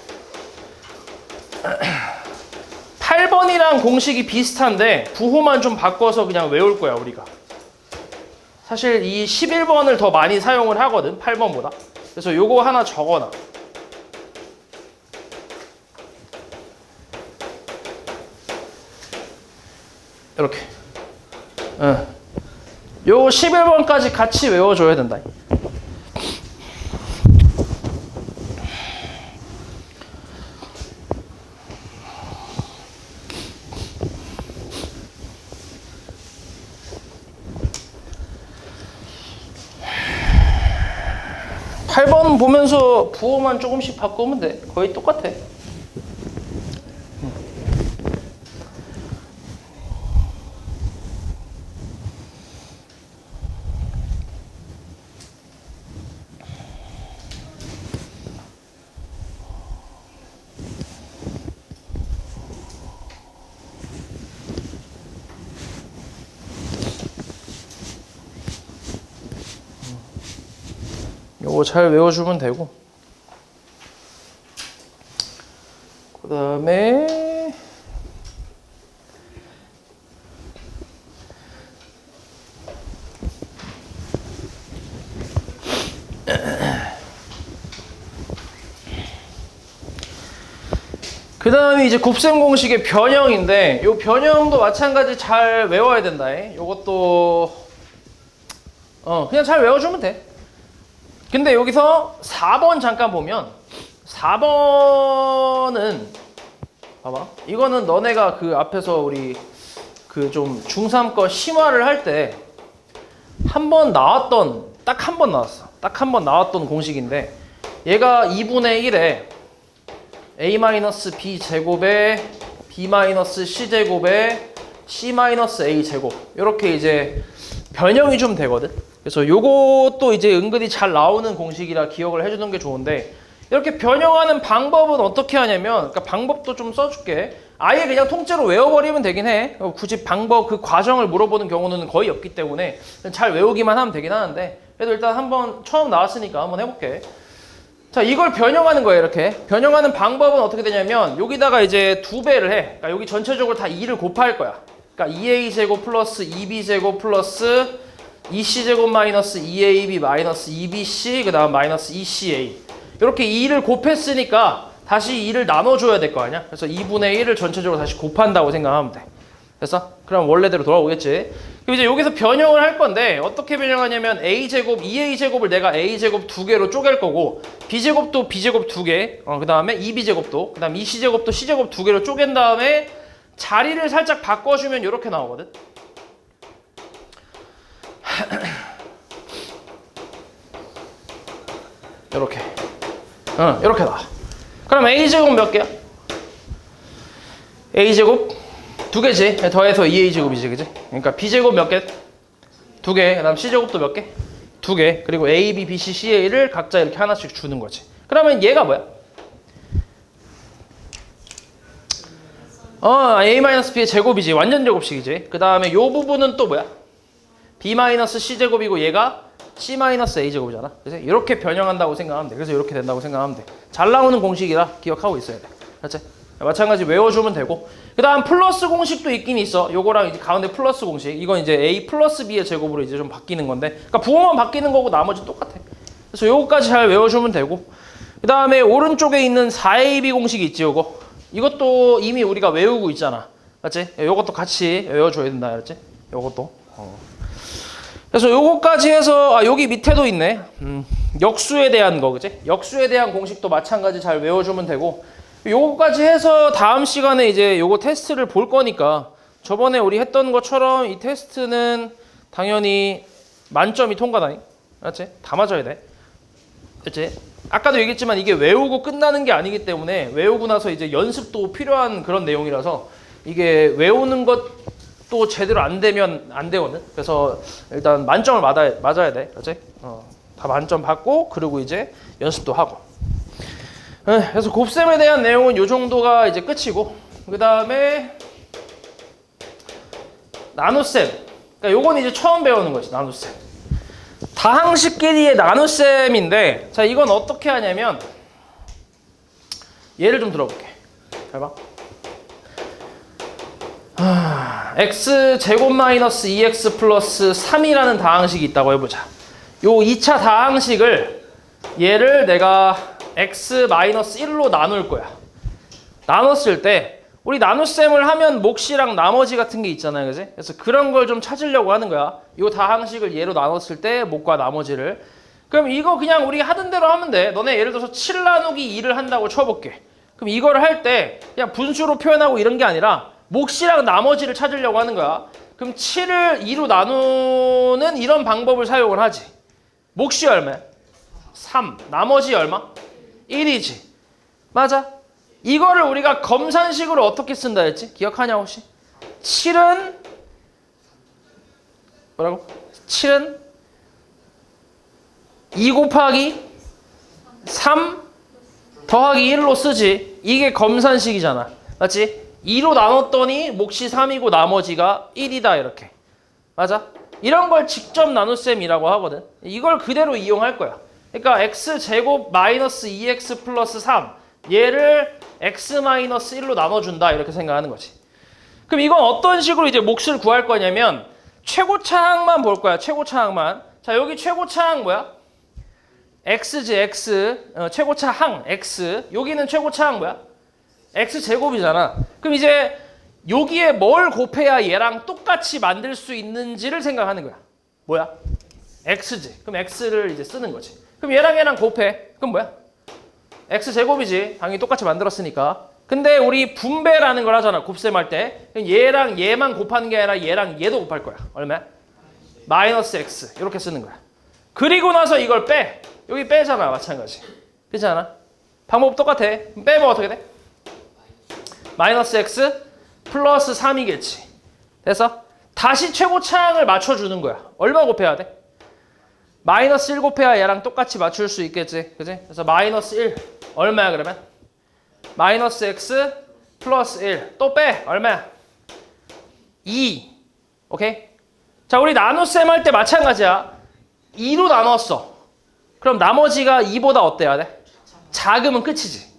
8번이랑 공식이 비슷한데 부호만 좀 바꿔서 그냥 외울 거야, 우리가. 사실 이 11번을 더 많이 사용을 하거든, 8번보다. 그래서 요거 하나 적어놔. 이렇게. 요 11번까지 같이 외워줘야 된다. (8번) 보면서 부호만 조금씩 바꾸면 돼. 거의 똑같아. 요거 잘 외워주면 되고, 그 다음에 그 다음에 이제 곱셈 공식의 변형인데 요 변형도 마찬가지 잘 외워야 된다. 요것도 그냥 잘 외워주면 돼. 근데 여기서 4번 잠깐 보면 4번은 봐봐. 이거는 너네가 그 앞에서 우리 그 좀 중3 거 심화를 할 때 한 번 나왔던 딱 한 번 나왔어. 딱 한 번 나왔던 공식인데 얘가 2분의 1에 a-b 제곱에 b-c 제곱에 c-a 제곱 이렇게 이제 변형이 좀 되거든. 그래서 요것도 이제 은근히 잘 나오는 공식이라 기억을 해주는 게 좋은데 이렇게 변형하는 방법은 어떻게 하냐면 그러니까 방법도 좀 써줄게. 아예 그냥 통째로 외워버리면 되긴 해. 굳이 방법 그 과정을 물어보는 경우는 거의 없기 때문에 잘 외우기만 하면 되긴 하는데 그래도 일단 한번 처음 나왔으니까 한번 해볼게. 자, 이걸 변형하는 거예요. 이렇게 변형하는 방법은 어떻게 되냐면 여기다가 이제 2배를 해. 그러니까 여기 전체적으로 다 2를 곱할 거야. 그러니까 2a 제곱 플러스 2b 제곱 플러스 2c 제곱 마이너스 2ab 마이너스 2bc 그 다음 마이너스 2ca 이렇게 2를 곱했으니까 다시 2를 나눠줘야 될 거 아니야? 그래서 2분의 1을 전체적으로 다시 곱한다고 생각하면 돼. 됐어? 그럼 원래대로 돌아오겠지. 그럼 이제 여기서 변형을 할 건데 어떻게 변형하냐면 a제곱, 2a제곱을 내가 a제곱 2개로 쪼갤 거고 b제곱도 b제곱 2개, 그 다음에 2b제곱도, 그 다음 2c제곱도 c제곱 2개로 쪼갠 다음에 자리를 살짝 바꿔주면 이렇게 나오거든. 이렇게 이렇게 나와. 그럼 a제곱 몇 개야? a제곱 2개지. 더해서 2a제곱이지, 그지? 그러니까 b제곱 몇 개? 2개. 그 다음 c제곱도 몇 개? 2개. 그리고 a, b, b, c, ca를 각자 이렇게 하나씩 주는 거지. 그러면 얘가 뭐야? a-b의 제곱이지. 완전 제곱식이지. 그 다음에 요 부분은 또 뭐야? b-c 제곱이고 얘가 c-a 제곱이잖아. 그래서 이렇게 변형한다고 생각하면 돼. 그래서 이렇게 된다고 생각하면 돼. 잘 나오는 공식이라 기억하고 있어야 돼. 그렇지? 마찬가지 외워주면 되고 그 다음 플러스 공식도 있긴 있어. 요거랑 이제 가운데 플러스 공식 이건 이제 a 플러스 b의 제곱으로 이제 좀 바뀌는 건데 그러니까 부호만 바뀌는 거고 나머지 똑같아. 그래서 요거까지 잘 외워주면 되고 그 다음에 오른쪽에 있는 4ab 공식이 있지. 요거 이것도 이미 우리가 외우고 있잖아. 맞지? 요것도 같이 외워줘야 된다. 알았지? 요것도 그래서 요거까지 해서 여기 밑에도 있네. 역수에 대한 거, 그치? 역수에 대한 공식도 마찬가지 잘 외워주면 되고 요거까지 해서 다음 시간에 이제 요거 테스트를 볼 거니까 저번에 우리 했던 것처럼 이 테스트는 당연히 만점이 통과다니. 알았지? 다 맞아야 돼. 그치? 아까도 얘기했지만 이게 외우고 끝나는 게 아니기 때문에 외우고 나서 이제 연습도 필요한 그런 내용이라서 이게 외우는 것도 제대로 안 되면 안 되거든. 그래서 일단 만점을 맞아야 돼. 그치? 다 만점 받고 그리고 이제 연습도 하고. 그래서 곱셈에 대한 내용은 이 정도가 이제 끝이고 그 다음에 나눗셈. 그러니까 요건 이제 처음 배우는 거지. 나눗셈. 다항식끼리의 나눗셈인데 자 이건 어떻게 하냐면 예를 좀 들어볼게. 잘 봐. x 제곱 마이너스 2x 플러스 3이라는 다항식이 있다고 해보자. 요 2차 다항식을 얘를 내가 x 마이너스 1로 나눌 거야. 나눴을 때 우리 나눗셈을 하면 몫이랑 나머지 같은 게 있잖아요. 그지? 그래서 그런 걸 좀 찾으려고 하는 거야. 요 다항식을 얘로 나눴을 때 몫과 나머지를. 그럼 이거 그냥 우리 하던 대로 하면 돼. 너네 예를 들어서 7 나누기 2를 한다고 쳐볼게. 그럼 이거를 할 때 그냥 분수로 표현하고 이런 게 아니라 몫이랑 나머지를 찾으려고 하는 거야. 그럼 7을 2로 나누는 이런 방법을 사용을 하지. 몫이 얼마야? 3. 나머지 얼마? 1이지. 맞아. 이거를 우리가 검산식으로 어떻게 쓴다 했지? 기억하냐 혹시? 7은 뭐라고? 7은 2 곱하기 3 더하기 1로 쓰지. 이게 검산식이잖아. 맞지? 2로 나눴더니 몫이 3이고 나머지가 1이다 이렇게. 맞아? 이런 걸 직접 나눗셈이라고 하거든. 이걸 그대로 이용할 거야. 그러니까 x제곱 마이너스 2x 플러스 3 얘를 x 마이너스 1로 나눠준다 이렇게 생각하는 거지. 그럼 이건 어떤 식으로 이제 몫을 구할 거냐면 최고차항만 볼 거야. 최고차항만. 자 여기 최고차항 뭐야? x지 x. 최고차항 x. 여기는 최고차항 뭐야? x제곱이잖아. 그럼 이제 여기에 뭘 곱해야 얘랑 똑같이 만들 수 있는지를 생각하는 거야. 뭐야? x지. 그럼 x를 이제 쓰는 거지. 그럼 얘랑 곱해. 그럼 뭐야? x제곱이지. 당연히 똑같이 만들었으니까. 근데 우리 분배라는 걸 하잖아. 곱셈할 때. 얘랑 얘만 곱하는 게 아니라 얘랑 얘도 곱할 거야. 얼마야? 마이너스 x. 이렇게 쓰는 거야. 그리고 나서 이걸 빼. 여기 빼잖아. 마찬가지. 그렇지 않아? 방법 똑같아. 빼면 어떻게 돼? 마이너스 x 플러스 3이겠지. 됐어? 다시 최고차항을 맞춰주는 거야. 얼마 곱해야 돼? 마이너스 1 곱해야 얘랑 똑같이 맞출 수 있겠지. 그지? 그래서 마이너스 1. 얼마야 그러면? 마이너스 x 플러스 1. 또 빼. 얼마야? 2. 오케이? 자, 우리 나눗셈 할 때 마찬가지야. 2로 나눴어. 그럼 나머지가 2보다 어때야 돼? 작으면 끝이지.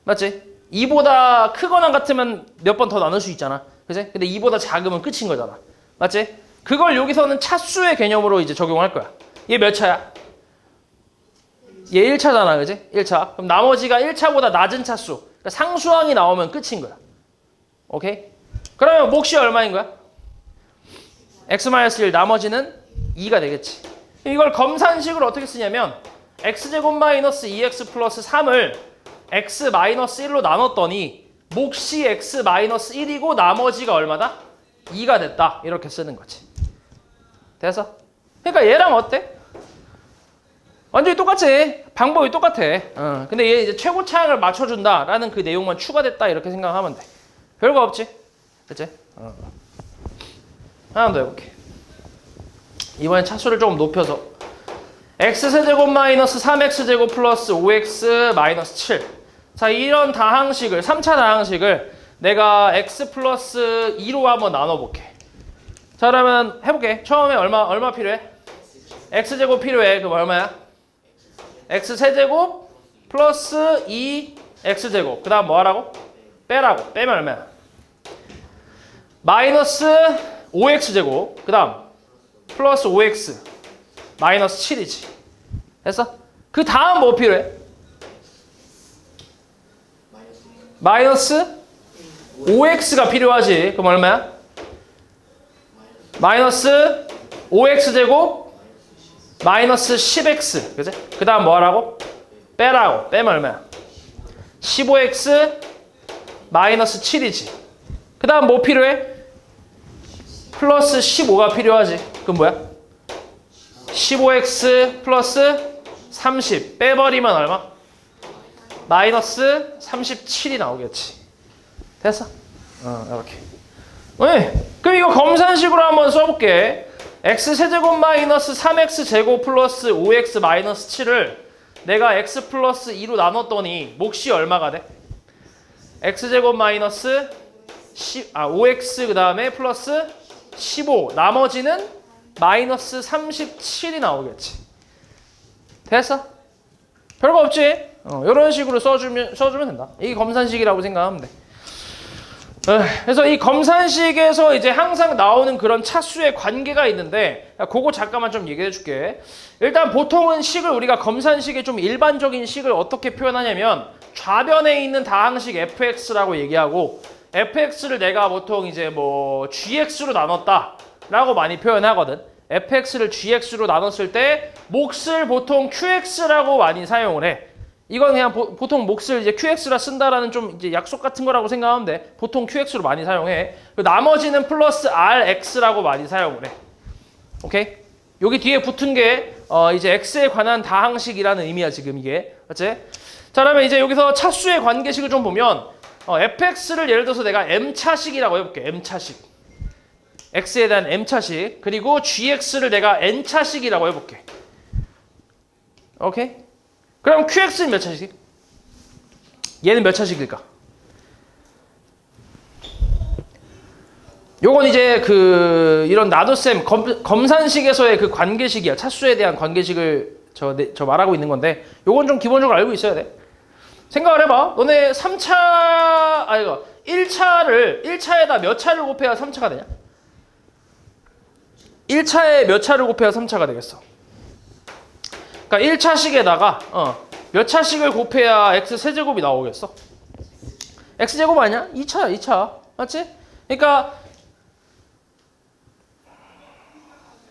맞지? 2보다 크거나 같으면 몇 번 더 나눌 수 있잖아. 그치? 근데 2보다 작으면 끝인 거잖아. 맞지? 그걸 여기서는 차수의 개념으로 이제 적용할 거야. 얘 몇 차야? 얘 1차잖아. 그치? 1차. 그럼 나머지가 1차보다 낮은 차수. 그러니까 상수항이 나오면 끝인 거야. 오케이? 그러면 몫이 얼마인 거야? x-1 나머지는 2가 되겠지. 이걸 검산식으로 어떻게 쓰냐면 x제곱 마이너스 2x 플러스 3을 x 마이너스 1로 나눴더니 몫이 x 마이너스 1이고 나머지가 얼마다? 2가 됐다. 이렇게 쓰는 거지. 됐어? 그러니까 얘랑 어때? 완전히 똑같지. 방법이 똑같아. 근데 얘 이제 최고차항을 맞춰준다라는 그 내용만 추가됐다. 이렇게 생각하면 돼. 별거 없지? 그치? 하나 더 해볼게. 이번엔 차수를 조금 높여서 x세제곱 마이너스 3x제곱 플러스 5x 마이너스 7. 자, 이런 다항식을 3차 다항식을 내가 x 플러스 2로 한번 나눠볼게. 자, 그러면 해볼게. 처음에 얼마 필요해? x제곱 필요해. 그럼 얼마야? x세제곱 플러스 2x제곱. 그 다음 뭐 하라고? 빼라고. 빼면 얼마야? 마이너스 5x제곱. 그 다음 플러스 5x 마이너스 7이지. 됐어? 그 다음 뭐 필요해? 마이너스 5x가 필요하지. 그럼 얼마야? 마이너스 5x제곱 마이너스 10x. 그치? 그 다음 뭐 하라고? 빼라고. 빼면 얼마야? 15x 마이너스 7이지. 그 다음 뭐 필요해? 플러스 15가 필요하지. 그럼 뭐야? 15x 플러스 30 빼버리면 얼마? 마이너스 37이 나오겠지. 됐어? 이렇게. 네. 그럼 이거 검산식으로 한번 써볼게. x세제곱 마이너스 3x제곱 플러스 5x 마이너스 7을 내가 x 플러스 2로 나눴더니 몫이 얼마가 돼? x제곱 마이너스 5x 그 다음에 플러스 15 나머지는 마이너스 37이 나오겠지. 됐어? 별거 없지? 이런 식으로 써주면 된다. 이게 검산식이라고 생각하면 돼. 그래서 이 검산식에서 이제 항상 나오는 그런 차수의 관계가 있는데 그거 잠깐만 좀 얘기해 줄게. 일단 보통은 식을 우리가 검산식의 좀 일반적인 식을 어떻게 표현하냐면 좌변에 있는 다항식 fx라고 얘기하고 fx를 내가 보통 이제 뭐 gx로 나눴다 라고 많이 표현하거든. fx를 gx로 나눴을 때 몫을 보통 qx라고 많이 사용을 해. 이건 그냥 보통 몫을 이제 qx라 쓴다라는 좀 이제 약속 같은 거라고 생각하면 돼. 보통 qx로 많이 사용해. 나머지는 플러스 rx라고 많이 사용을 해. 오케이? 여기 뒤에 붙은 게 이제 x에 관한 다항식이라는 의미야 지금 이게. 맞지? 자, 그러면 이제 여기서 차수의 관계식을 좀 보면 fx를 예를 들어서 내가 m차식이라고 해볼게. m차식. x에 대한 m차식. 그리고 gx를 내가 n차식이라고 해볼게. 오케이? 그럼 qx는 몇 차식? 얘는 몇 차식일까? 요건 이제 이런 나눗셈 검산식에서의 그 관계식이야. 차수에 대한 관계식을 저 말하고 있는 건데 요건 좀 기본적으로 알고 있어야 돼. 생각을 해봐. 너네 1차에다 몇 차를 곱해야 3차가 되냐? 1차에 몇 차를 곱해야 3차가 되겠어? 그러니까 1차식에다가 몇 차식을 곱해야 x 세제곱이 나오겠어? x제곱 아니야? 2차야 2차. 맞지? 그러니까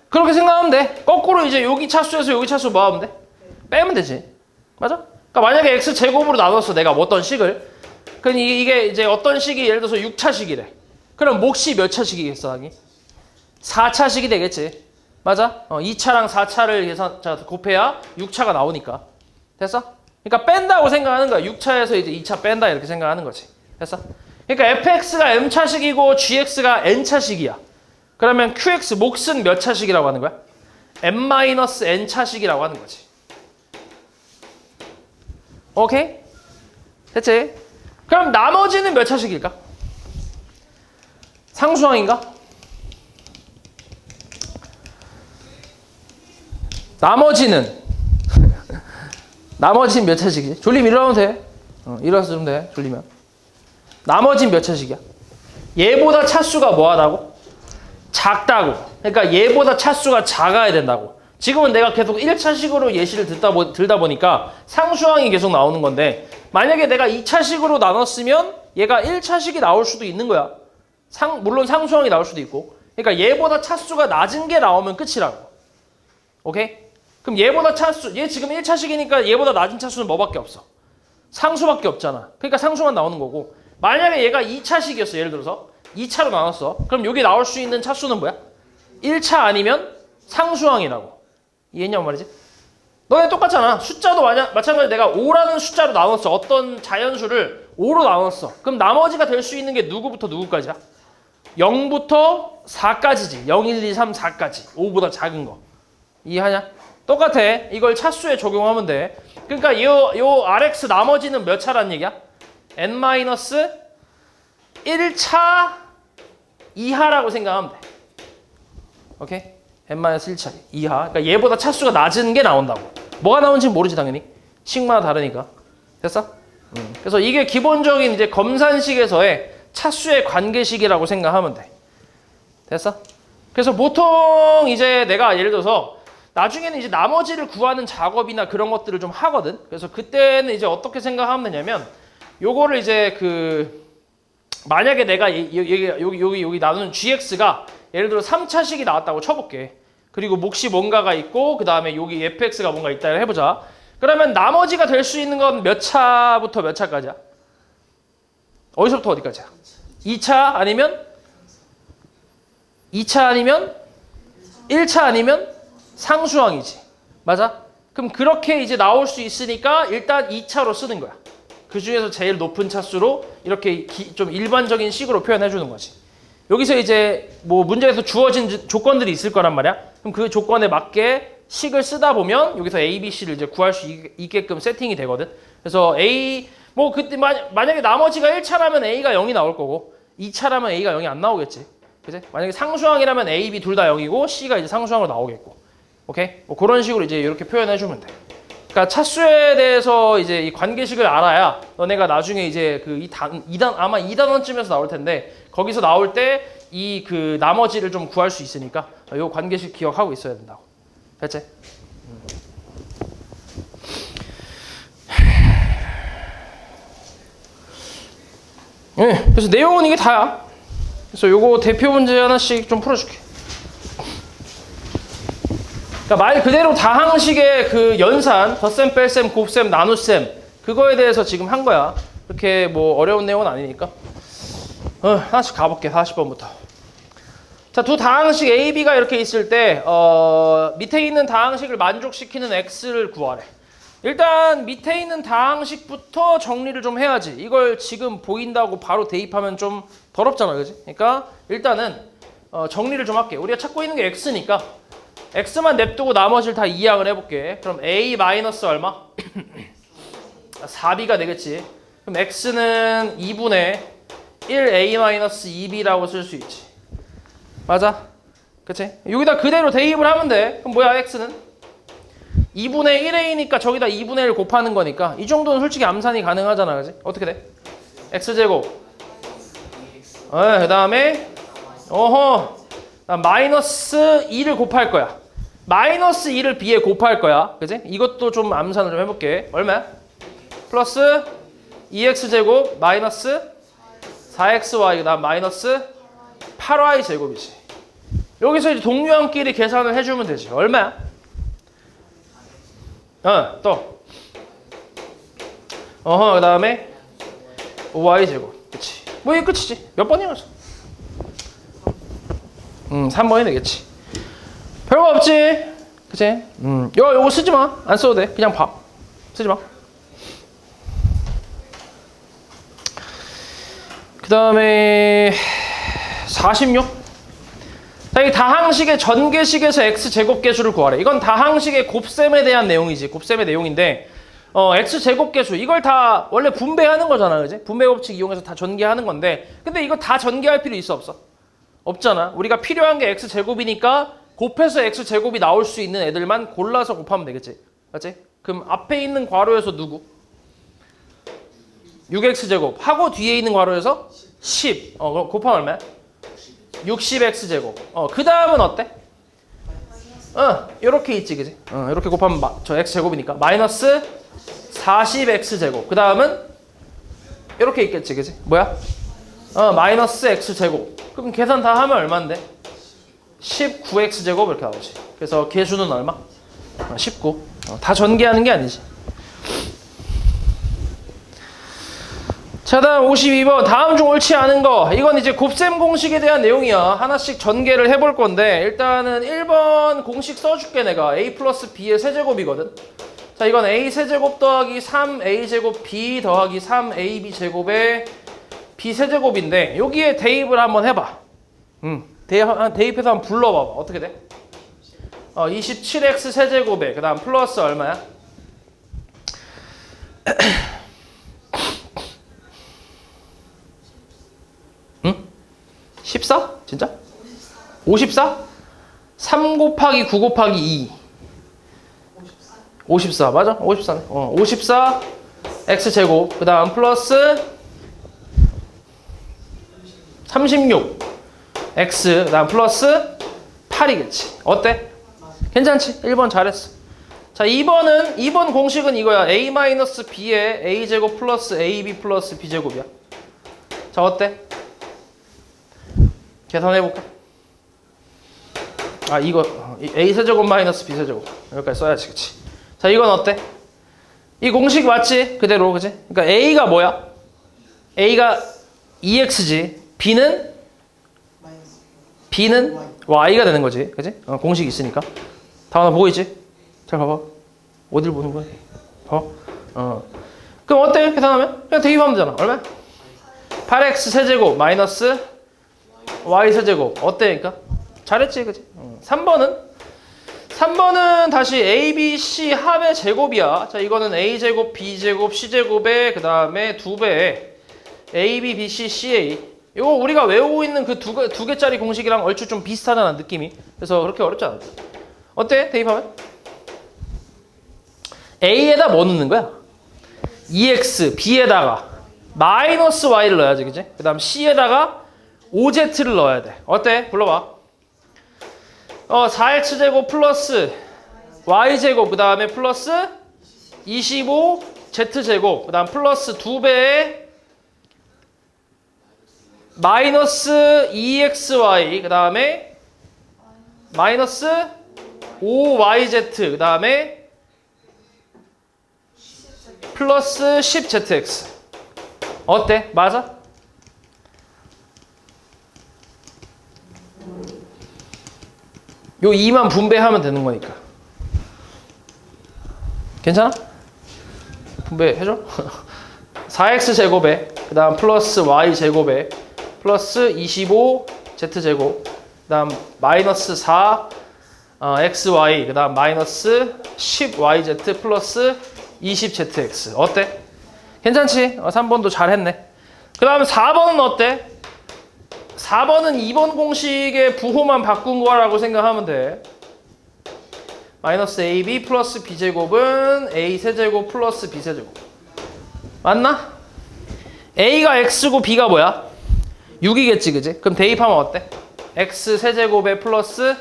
그렇게 생각하면 돼. 거꾸로 이제 여기 차수에서 여기 차수 뭐 하면 돼? 빼면 되지. 맞아? 그러니까 만약에 x제곱으로 나눴어 내가 뭐 어떤 식을. 그럼 이게 이제 어떤 식이 예를 들어서 6차식이래. 그럼 몫이 몇 차식이겠어 하기? 4차식이 되겠지. 맞아? 2차랑 4차를 곱해야 6차가 나오니까. 됐어? 그러니까 뺀다고 생각하는 거야. 6차에서 이제 2차 뺀다 이렇게 생각하는 거지. 됐어? 그러니까 fx가 m차식이고 gx가 n차식이야. 그러면 qx 몫은 몇 차식이라고 하는 거야? m-n차식이라고 하는 거지. 오케이? 됐지? 그럼 나머지는 몇 차식일까? 상수항인가? 나머지는 나머지는 몇 차식이지? 졸리면 일어나면 돼. 일어나서 좀 돼. 졸리면. 나머지는 몇 차식이야? 얘보다 차수가 뭐하다고? 작다고. 그러니까 얘보다 차수가 작아야 된다고. 지금은 내가 계속 1차식으로 예시를 들다 보니까 상수항이 계속 나오는 건데 만약에 내가 2차식으로 나눴으면 얘가 1차식이 나올 수도 있는 거야. 물론 상수항이 나올 수도 있고. 그러니까 얘보다 차수가 낮은 게 나오면 끝이라고. 오케이? 그럼 얘보다 차수, 얘 지금 1차식이니까 얘보다 낮은 차수는 뭐밖에 없어? 상수밖에 없잖아. 그러니까 상수만 나오는 거고 만약에 얘가 2차식이었어. 예를 들어서 2차로 나눴어. 그럼 여기 나올 수 있는 차수는 뭐야? 1차 아니면 상수항이라고. 이해했냐고 말이지? 너네 똑같잖아. 숫자도 마찬가지로 내가 5라는 숫자로 나눴어. 어떤 자연수를 5로 나눴어. 그럼 나머지가 될 수 있는 게 누구부터 누구까지야? 0부터 4까지지. 0, 1, 2, 3, 4까지. 5보다 작은 거. 이해하냐? 똑같아. 이걸 차수에 적용하면 돼. 그러니까 요 Rx 나머지는 몇 차란 얘기야? N-1차 이하라고 생각하면 돼. 오케이? N-1차 이하. 그러니까 얘보다 차수가 낮은 게 나온다고. 뭐가 나오는지 모르지 당연히. 식마다 다르니까. 됐어? 그래서 이게 기본적인 이제 검산식에서의 차수의 관계식이라고 생각하면 돼. 됐어? 그래서 보통 이제 내가 예를 들어서 나중에는 이제 나머지를 구하는 작업이나 그런 것들을 좀 하거든. 그래서 그때는 이제 어떻게 생각하면 되냐면 요거를 이제 만약에 내가 여기 나누는 gx가 예를 들어 3차식이 나왔다고 쳐볼게. 그리고 몫이 뭔가가 있고 그 다음에 여기 fx가 뭔가 있다 해보자. 그러면 나머지가 될 수 있는 건 몇 차부터 몇 차까지야? 어디서부터 어디까지야? 2차 아니면 2차 아니면 1차 아니면 상수항이지. 맞아? 그럼 그렇게 이제 나올 수 있으니까 일단 2차로 쓰는 거야. 그 중에서 제일 높은 차수로 이렇게 좀 일반적인 식으로 표현해 주는 거지. 여기서 이제 뭐 문제에서 주어진 조건들이 있을 거란 말이야. 그럼 그 조건에 맞게 식을 쓰다 보면 여기서 A, B, C를 이제 구할 수 있게끔 세팅이 되거든. 그래서 A 뭐 그때 만약에 나머지가 1차라면 A가 0이 나올 거고 2차라면 A가 0이 안 나오겠지. 그치? 만약에 상수항이라면 A, B 둘 다 0이고 C가 이제 상수항으로 나오겠고. 오케이? 뭐 그런 식으로 이제 이렇게 표현해 주면 돼. 그러니까 차수에 대해서 이제 이 관계식을 알아야 너네가 나중에 이제 아마 2단원쯤에서 나올 텐데 거기서 나올 때 이 나머지를 좀 구할 수 있으니까 요 관계식 기억하고 있어야 된다고. 됐지? 네, 그래서 내용은 이게 다야. 그래서 요거 대표 문제 하나씩 좀 풀어줄게. 그러니까 말 그대로 다항식의 연산, 덧셈, 뺄셈, 곱셈, 나눗셈 그거에 대해서 지금 한 거야. 그렇게 뭐 어려운 내용은 아니니까. 하나씩 가볼게. 40번부터. 자, 두 다항식 A, B가 이렇게 있을 때 밑에 있는 다항식을 만족시키는 X를 구하래. 일단 밑에 있는 다항식부터 정리를 좀 해야지. 이걸 지금 보인다고 바로 대입하면 좀 더럽잖아, 그지? 그러니까 일단은 정리를 좀 할게. 우리가 찾고 있는 게 X니까 X만 냅두고 나머지를 다 이항을 해볼게. 그럼 A 마이너스 얼마? 4B가 되겠지. 그럼 X는 2분의 1A 마이너스 2B라고 쓸 수 있지. 맞아? 그치? 여기다 그대로 대입을 하면 돼. 그럼 뭐야 X는? 2분의 1A니까 저기다 2분의 1 곱하는 거니까 이 정도는 솔직히 암산이 가능하잖아. 그치? 어떻게 돼? X제곱 그 다음에 마이너스 2를 곱할 거야. 마이너스 2를 B에 곱할 거야. 그치? 이것도 좀 암산을 좀 해볼게. 얼마야? 플러스 2X제곱 마이너스 4xy 그다음 마이너스 8y 제곱이지. 여기서 이제 동류함끼리 계산을 해주면 되지. 얼마야? 또. 그 다음에 5y 제곱. 그치. 뭐 이게 끝이지. 몇 번이었어? 3번이 되겠지. 별거 없지. 그치? 요거 쓰지 마. 안 써도 돼. 그냥 봐. 쓰지 마. 그 다음에 46. 자, 이 다항식의 전개식에서 x제곱계수를 구하래. 이건 다항식의 곱셈에 대한 내용이지. 곱셈의 내용인데 x제곱계수 이걸 다 원래 분배하는 거잖아. 그지? 분배 법칙 이용해서 다 전개하는 건데 근데 이거 다 전개할 필요 있어 없어? 없잖아. 우리가 필요한 게 x제곱이니까 곱해서 x제곱이 나올 수 있는 애들만 골라서 곱하면 되겠지. 맞지? 그럼 앞에 있는 괄호에서 누구? 6x제곱 하고 뒤에 있는 괄호에서 10. 그럼 곱하면 얼마야? 60x제곱. 그 다음은 어때? 요렇게 있지, 그지? 요렇게 곱하면 저 x제곱이니까 마이너스 40x제곱. 그 다음은 요렇게 있겠지, 그지? 뭐야? 마이너스 x제곱. 그럼 계산 다 하면 얼마인데? 19x제곱 이렇게 나오지. 그래서 계수는 얼마? 19. 다 전개하는 게 아니지. 자, 다음 52번. 다음 중 옳지 않은 거. 이건 이제 곱셈 공식에 대한 내용이야. 하나씩 전개를 해볼 건데 일단은 1번 공식 써줄게 내가. a 플러스 b의 세제곱이거든. 자, 이건 a 세제곱 더하기 3a제곱 b 더하기 3ab 제곱의 b 세제곱인데 여기에 대입을 한번 해봐. 대입해서 한번 불러봐봐. 어떻게 돼? 27x 세제곱에 그 다음 플러스 얼마야? 14? 진짜? 54? 3 곱하기 9 곱하기 2 54 맞아? 54네 54 x제곱 그 다음 플러스 36 x 그 다음 플러스 8이겠지. 어때? 괜찮지? 1번 잘했어. 자, 2번 공식은 이거야. a-b의 a제곱 플러스 ab 플러스 b제곱이야. 자, 어때? 계산해볼까? 이거 a세제곱 마이너스 b세제곱 여기까지 써야지. 그치? 자, 이건 어때? 이 공식 맞지? 그대로. 그치? 그러니까 a가 뭐야? a가 2x지 b는 y가 되는 거지. 그치? 공식이 있으니까. 다원아 보고 있지? 잘 봐봐. 어딜 보는 거야? 봐봐. 그럼 어때? 계산하면? 그냥 대입하면 되잖아. 얼마? 8x 세제곱 마이너스 y 세제곱. 어때? 그러니까? 잘했지, 그치? 3번은 다시 a, b, c 합의 제곱이야. 자, 이거는 a제곱, b제곱, c제곱의 그 다음에 2배의 a, b, b, c, c, a. 이거 우리가 외우고 있는 그 두 개짜리 공식이랑 얼추 좀 비슷하잖아, 느낌이. 그래서 그렇게 어렵지 않아. 어때? 대입하면? a에다 뭐 넣는 거야? 2x, b에다가 마이너스 y를 넣어야지, 그치? 그 다음 c에다가 5z를 넣어야 돼. 어때? 불러봐. 4x제곱 플러스 y제곱 그 다음에 플러스 25z제곱 그 다음 플러스 2배의 마이너스 2xy 그 다음에 마이너스 5yz 그 다음에 플러스 10zx. 어때? 맞아? 요 2만 분배하면 되는 거니까. 괜찮아? 분배해줘? 4x제곱에 그 다음 플러스 y제곱에 플러스 25z제곱 그 다음 마이너스 4 xy 그 다음 마이너스 10yz 플러스 20zx. 어때? 괜찮지? 3번도 잘했네. 그 다음 4번은 어때? 4번은 2번 공식의 부호만 바꾼 거라고 생각하면 돼. 마이너스 ab 플러스 b제곱은 a 세제곱 플러스 b 세제곱. 맞나? a가 x고 b가 뭐야? 6이겠지, 그지? 그럼 대입하면 어때? x 세제곱에 플러스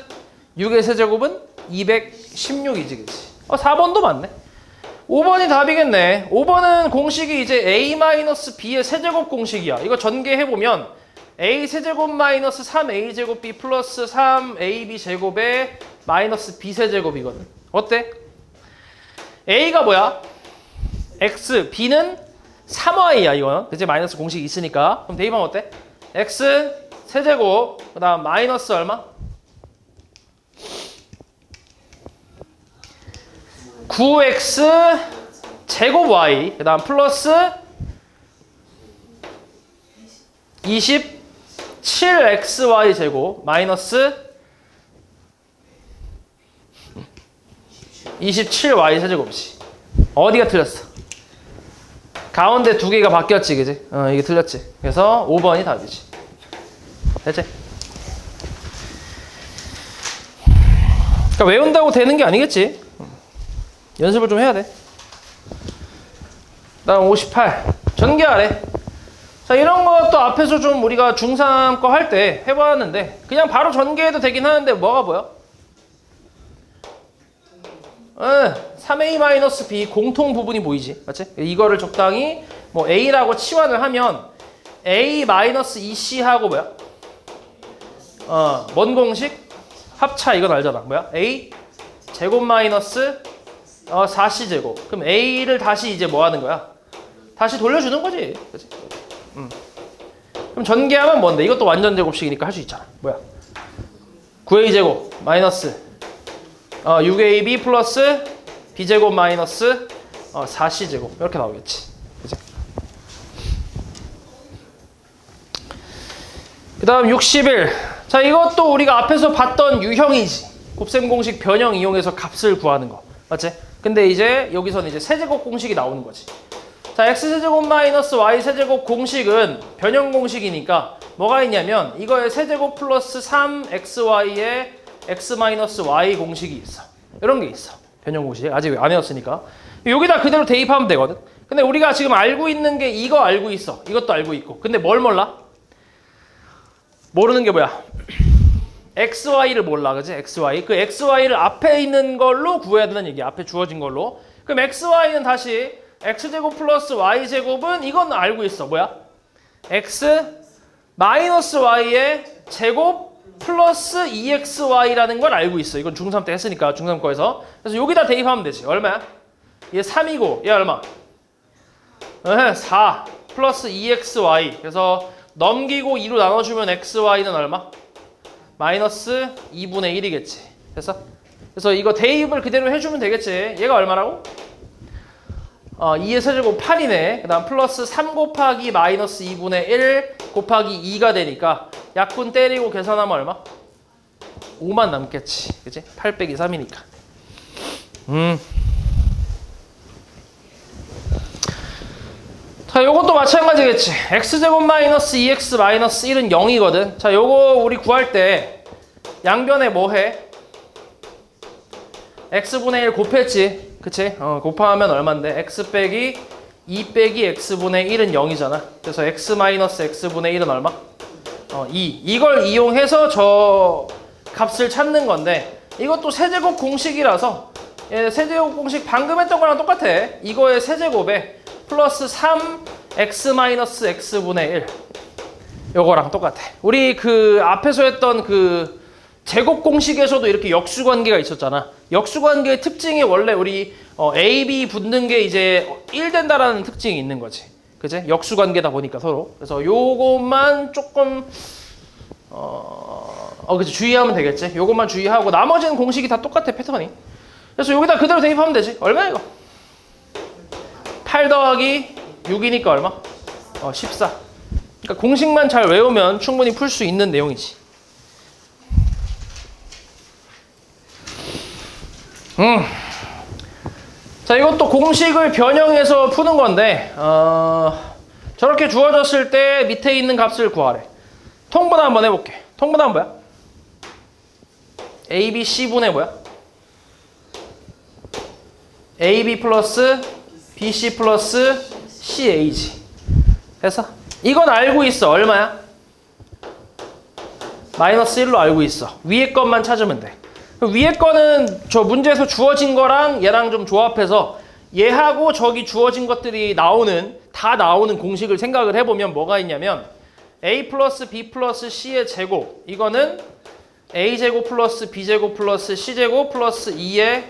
6의 세제곱은 216이지, 그지? 4번도 맞네. 5번이 답이겠네. 5번은 공식이 이제 a-b의 세제곱 공식이야. 이거 전개해보면 a 세제곱 마이너스 3a 제곱 b 플러스 3ab 제곱에 마이너스 b 세제곱이거든. 어때? a가 뭐야? x, b는 3y야 이거는. 그치? 마이너스 공식이 있으니까. 그럼 대입하면 어때? x 세제곱 그 다음 마이너스 얼마? 9x 제곱 y 그 다음 플러스 27xy 제곱 마이너스 27y 세제곱이지. 어디가 틀렸어? 가운데 두 개가 바뀌었지, 그지? 이게 틀렸지. 그래서 5번이 답이지. 됐지? 그러니까 외운다고 되는 게 아니겠지. 연습을 좀 해야 돼. 다음 58. 전개하래. 자, 이런 것도 앞에서 좀 우리가 중3 거 할 때 해봤는데 그냥 바로 전개해도 되긴 하는데 뭐가 보여? 3a-b 공통 부분이 보이지. 맞지? 이거를 적당히 뭐 a라고 치환을 하면 a-2c하고 뭐야? 뭔 공식? 합차 이건 알잖아. 뭐야? a 제곱 마이너스 4c 제곱. 그럼 a를 다시 이제 뭐 하는 거야? 다시 돌려주는 거지. 그치? 그럼 전개하면 뭔데? 이것도 완전 제곱식이니까 할 수 있잖아. 뭐야? 9a 제곱 마이너스 6ab 플러스 b제곱 마이너스 4c 제곱 이렇게 나오겠지. 그치? 그 다음 61. 자, 이것도 우리가 앞에서 봤던 유형이지. 곱셈 공식 변형 이용해서 값을 구하는 거. 맞지? 근데 이제 여기서는 이제 세제곱 공식이 나오는 거지. 자, x세제곱 마이너스 y세제곱 공식은 변형 공식이니까 뭐가 있냐면 이거의 세제곱 플러스 3xy의 x 마이너스 y 공식이 있어. 이런 게 있어. 변형 공식. 아직 안 외웠으니까. 여기다 그대로 대입하면 되거든. 근데 우리가 지금 알고 있는 게 이거 알고 있어. 이것도 알고 있고. 근데 뭘 몰라? 모르는 게 뭐야? xy를 몰라. 그지? xy. 그 xy를 앞에 있는 걸로 구해야 되는 얘기야. 앞에 주어진 걸로. 그럼 xy는 다시 x제곱 플러스 y제곱은 이건 알고 있어. 뭐야? x 마이너스 y의 제곱 플러스 2xy라는 걸 알고 있어. 이건 중3 때 했으니까 중3 거에서. 그래서 여기다 대입하면 되지. 얼마야? 얘 3이고 얘 얼마? 4 플러스 2xy. 그래서 넘기고 2로 나눠주면 xy는 얼마? 마이너스 2분의 1이겠지. 됐어? 그래서 이거 대입을 그대로 해주면 되겠지. 얘가 얼마라고? 2의 세제곱 8이네. 그 다음 플러스 3 곱하기 마이너스 2분의 1 곱하기 2가 되니까 약분 때리고 계산하면 얼마? 5만 남겠지. 그치? 8 빼기 3이니까. 자, 요것도 마찬가지겠지. x제곱 마이너스 2x 마이너스 1은 0이거든. 자, 요거 우리 구할 때 양변에 뭐 해? x분의 1 곱했지. 그치? 곱하면 얼만데? x 빼기 2 빼기 x분의 1은 0이잖아. 그래서 x 마이너스 x분의 1은 얼마? 2. 이걸 이용해서 저 값을 찾는 건데 이것도 세제곱 공식이라서 세제곱 공식 방금 했던 거랑 똑같아. 이거의 세제곱에 플러스 3x 마이너스 x분의 1 요거랑 똑같아. 우리 그 앞에서 했던 그 제곱 공식에서도 이렇게 역수관계가 있었잖아. 역수관계의 특징이 원래 우리 A, B 붙는 게 이제 1 된다라는 특징이 있는 거지. 그치? 역수관계다 보니까 서로. 그래서 요것만 조금 그치, 주의하면 되겠지. 요것만 주의하고 나머지는 공식이 다 똑같아, 패턴이. 그래서 여기다 그대로 대입하면 되지. 얼마야 이거? 8 더하기 6이니까 얼마? 14. 그러니까 공식만 잘 외우면 충분히 풀 수 있는 내용이지. 자, 이것도 공식을 변형해서 푸는 건데 저렇게 주어졌을 때 밑에 있는 값을 구하래. 통분 한번 해볼게. 통분하면 뭐야? AB C분의 뭐야? AB 플러스 BC 플러스 CA지. 됐어? 이건 알고 있어. 얼마야? 마이너스 1로 알고 있어. 위에 것만 찾으면 돼. 위에 거는 저 문제에서 주어진 거랑 얘랑 좀 조합해서 얘하고 저기 주어진 것들이 다 나오는 공식을 생각을 해보면 뭐가 있냐면 a 플러스 b 플러스 c의 제곱 이거는 a제곱 플러스 b제곱 플러스 c제곱 플러스 2의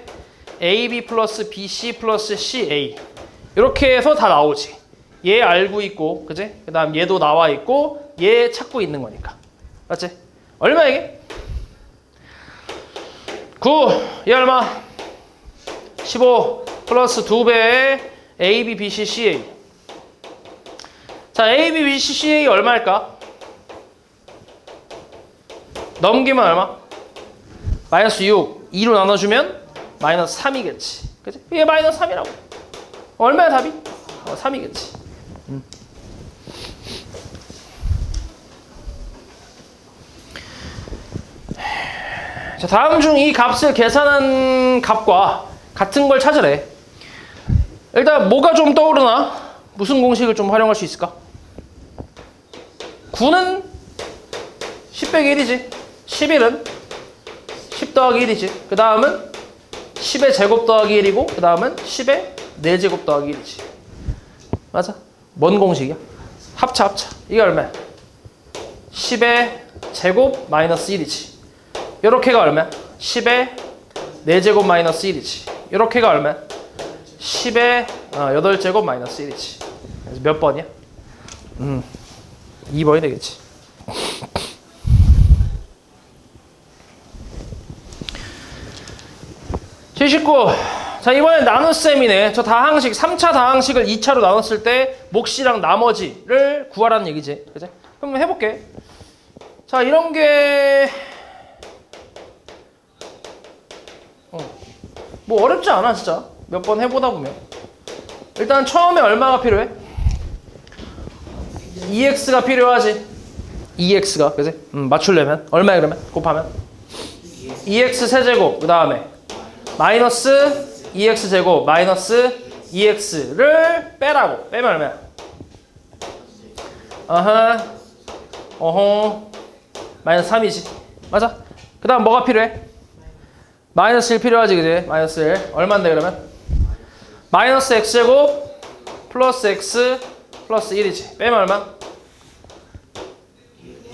ab 플러스 bc 플러스 ca 이렇게 해서 다 나오지. 얘 알고 있고 그지? 그 다음 얘도 나와 있고 얘 찾고 있는 거니까 맞지? 얼마 이게? 9 얘 얼마? 15 플러스 2배의 AB, BC, CA. 자, AB, BC, CA 얼마일까? 넘기면 얼마? 마이너스 6. 2로 나눠주면 마이너스 3이겠지. 그치? 이게 마이너스 3이라고. 얼마야 답이? 3이겠지. 자, 다음 중 이 값을 계산한 값과 같은 걸 찾으래. 일단 뭐가 좀 떠오르나? 무슨 공식을 좀 활용할 수 있을까? 9는 10 빼기 1이지. 11은 10 더하기 1이지. 그 다음은 10의 제곱 더하기 1이고 그 다음은 10의 4제곱 더하기 1이지. 맞아? 뭔 공식이야? 합차. 이게 얼마야? 10의 제곱 마이너스 1이지. 요렇게가 얼마야? 10의 4제곱 마이너스 1이지. 요렇게가 얼마야? 10의 8제곱 마이너스 1이지. 그래서 몇 번이야? 2번이 되겠지. (79) 자, 이번엔 나눗셈이네. 저 다항식 3차 다항식을 2차로 나눴을 때 몫이랑 나머지를 구하라는 얘기지. 그치? 그럼 해볼게. 자, 이런 게 뭐 어렵지 않아 진짜. 몇 번 해보다 보면. 일단 처음에 얼마가 필요해? 2x가 필요하지. 2x가 그지? 맞추려면 얼마야 그러면? 곱하면 2x 세제곱 그 다음에 마이너스 2x 제곱 마이너스 2x를 빼라고. 빼면 얼마야? 마이너스 3이지. 맞아? 그 다음 뭐가 필요해? 마이너스 1 필요하지 그지? 마이너스 1 얼마인데 그러면? 마이너스 x제곱 플러스 x 플러스 1이지. 빼면 얼마?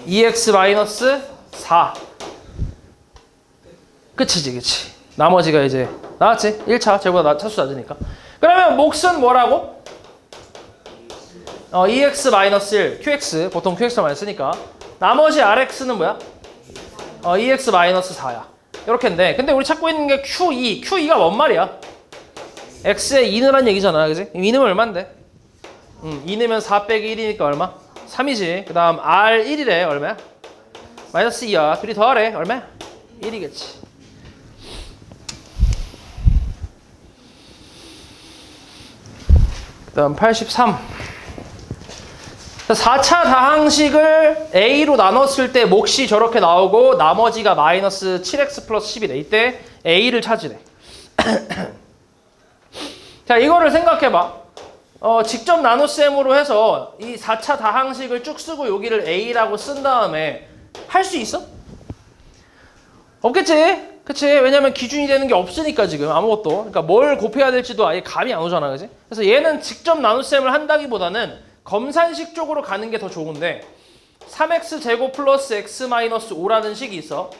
2x 마이너스 4 끝이지. 그치? 나머지가 이제 나왔지? 1차 쟤보다 차수 낮으니까. 그러면 몫은 뭐라고? 2x 마이너스 1 qx 보통 qx를 많이 쓰니까 나머지 rx는 뭐야? 2x 마이너스 4야. 이렇게인데 근데 우리 찾고 있는 게 QE가 뭔 말이야? x에 2 넣으란 얘기잖아. 그지? 2 넣으면 얼만데? 2 넣으면 4 빼기 1이니까 얼마? 3이지. 그 다음 R1이래. 얼마야? 마이너스 2야. 둘이 더하래. 얼마야? 1이겠지. 그 다음 83. 4차 다항식을 A로 나눴을 때 몫이 저렇게 나오고 나머지가 마이너스 7x 플러스 10이래. 이때 A를 찾으래. 자, 이거를 생각해봐. 직접 나눗셈으로 해서 이 4차 다항식을 쭉 쓰고 여기를 A라고 쓴 다음에 할 수 있어? 없겠지? 그치? 왜냐면 기준이 되는 게 없으니까 지금 아무것도. 그러니까 뭘 곱해야 될지도 아예 감이 안 오잖아. 그치? 그래서 얘는 직접 나눗셈을 한다기보다는 검산식 쪽으로 가는 게 더 좋은데 3x 제곱 플러스 x 마이너스 5라는 식이 있어.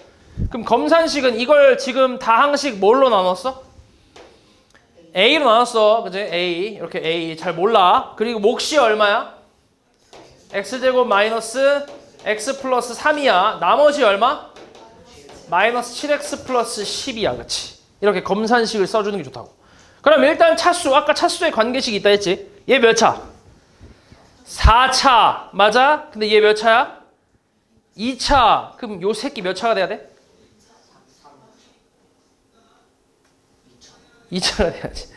그럼 검산식은 이걸 지금 다항식 뭘로 나눴어? A로 나눴어. 그치? A. 이렇게 A. 잘 몰라. 그리고 몫이 얼마야? x제곱 마이너스 x 플러스 3이야. 나머지 얼마? 마이너스 7x 플러스 10이야. 그치? 이렇게 검산식을 써주는 게 좋다고. 그럼 일단 차수. 아까 차수의 관계식이 있다 했지? 얘 몇 차? 4차. 맞아? 근데 얘 몇 차야? 2차. 그럼 요 새끼 몇 차가 돼야 돼? 2차가 돼야지.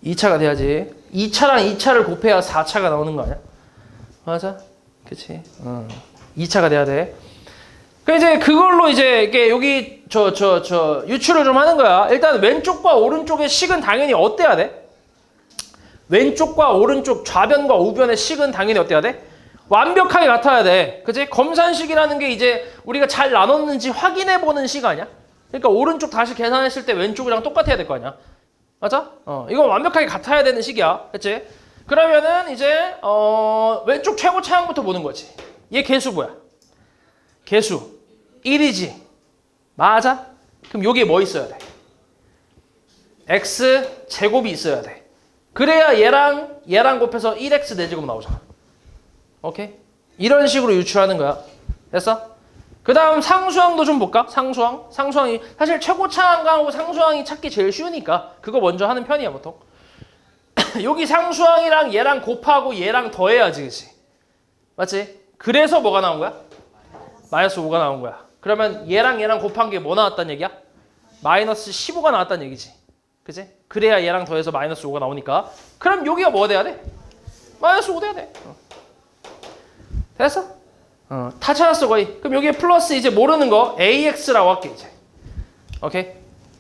2차가 돼야지. 2차랑 2차를 곱해야 4차가 나오는 거 아니야? 맞아? 그치? 2차가 돼야 돼. 그 이제 그걸로 이제 이게 여기 유추를 좀 하는 거야. 일단 왼쪽과 오른쪽의 식은 당연히 어때야 돼? 왼쪽과 오른쪽 좌변과 우변의 식은 당연히 어때야 돼? 완벽하게 같아야 돼. 그치? 검산식이라는 게 이제 우리가 잘 나눴는지 확인해 보는 식 아니야? 그러니까 오른쪽 다시 계산했을 때 왼쪽이랑 똑같아야 될 거 아니야? 맞아? 이건 완벽하게 같아야 되는 식이야. 그치? 그러면은 이제 왼쪽 최고 차항부터 보는 거지. 얘 개수 뭐야? 개수 1이지. 맞아? 그럼 여기에 뭐 있어야 돼? x 제곱이 있어야 돼. 그래야 얘랑 곱해서 1x 4제곱 나오잖아. 오케이? 이런 식으로 유추하는 거야. 됐어? 그 다음 상수항도 좀 볼까? 상수항이 사실 최고차항하고 상수항이 찾기 제일 쉬우니까 그거 먼저 하는 편이야 보통. 여기 상수항이랑 얘랑 곱하고 얘랑 더해야지, 그치? 맞지? 그래서 뭐가 나온 거야? 마이너스 5가 나온 거야. 그러면 얘랑 곱한 게 뭐 나왔단 얘기야? 마이너스 15가 나왔단 얘기지. 그치? 그래야 얘랑 더해서 마이너스 5가 나오니까. 그럼 여기가 뭐 돼야 돼? 마이너스 5 돼야 돼. 됐어? 다 찾았어 거의. 그럼 여기에 플러스 이제 모르는 거 AX라고 할게 이제. 오케이?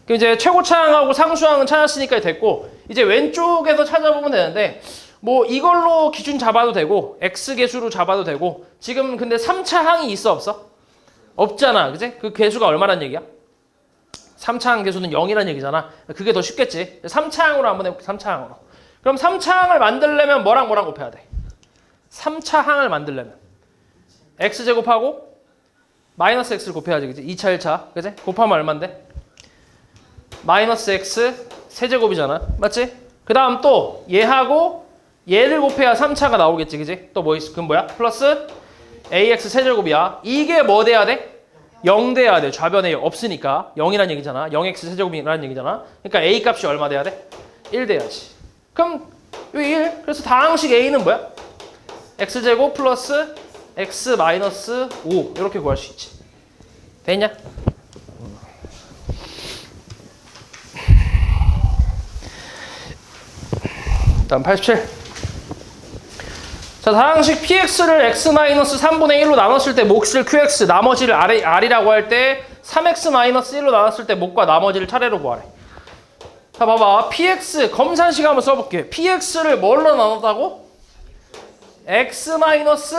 그럼 이제 최고차항하고 상수항은 찾았으니까 됐고 이제 왼쪽에서 찾아보면 되는데 뭐 이걸로 기준 잡아도 되고 X 개수로 잡아도 되고 지금 근데 3차항이 있어 없어? 없잖아. 그치? 그 개수가 얼마란 얘기야? 3차항 개수는 0이란 얘기잖아. 그게 더 쉽겠지. 3차항으로 한번 해볼게. 3차항으로. 그럼 3차항을 만들려면 뭐랑 곱해야 돼? 3차항을 만들려면 x제곱하고 마이너스 x를 곱해야지. 그치? 2차 1차. 그치? 곱하면 얼만데? 마이너스 x 세제곱이잖아. 맞지? 그 다음 또 얘하고 얘를 곱해야 3차가 나오겠지. 그치? 또 뭐 있어? 그럼 뭐야? 플러스 ax 세제곱이야. 이게 뭐 돼야 돼? 0 돼야 돼. 좌변에 없으니까 0이란 얘기잖아. 0x 세제곱이라는 얘기잖아. 그러니까 a 값이 얼마 돼야 돼? 1 돼야지. 그럼 여기 1. 그래서 다항식 a는 뭐야? x제곱 플러스 x 마이너스 5 이렇게 구할 수 있지. 됐냐? 다음 87. 자, 다항식 px를 x 마이너스 3분의 1로 나눴을 때 몫을 qx, 나머지를 r이라고 할 때 3x 마이너스 1로 나눴을 때 몫과 나머지를 차례로 구하래. 자, 봐봐. px 검산식 한번 써볼게. px를 뭘로 나눴다고? x 마이너스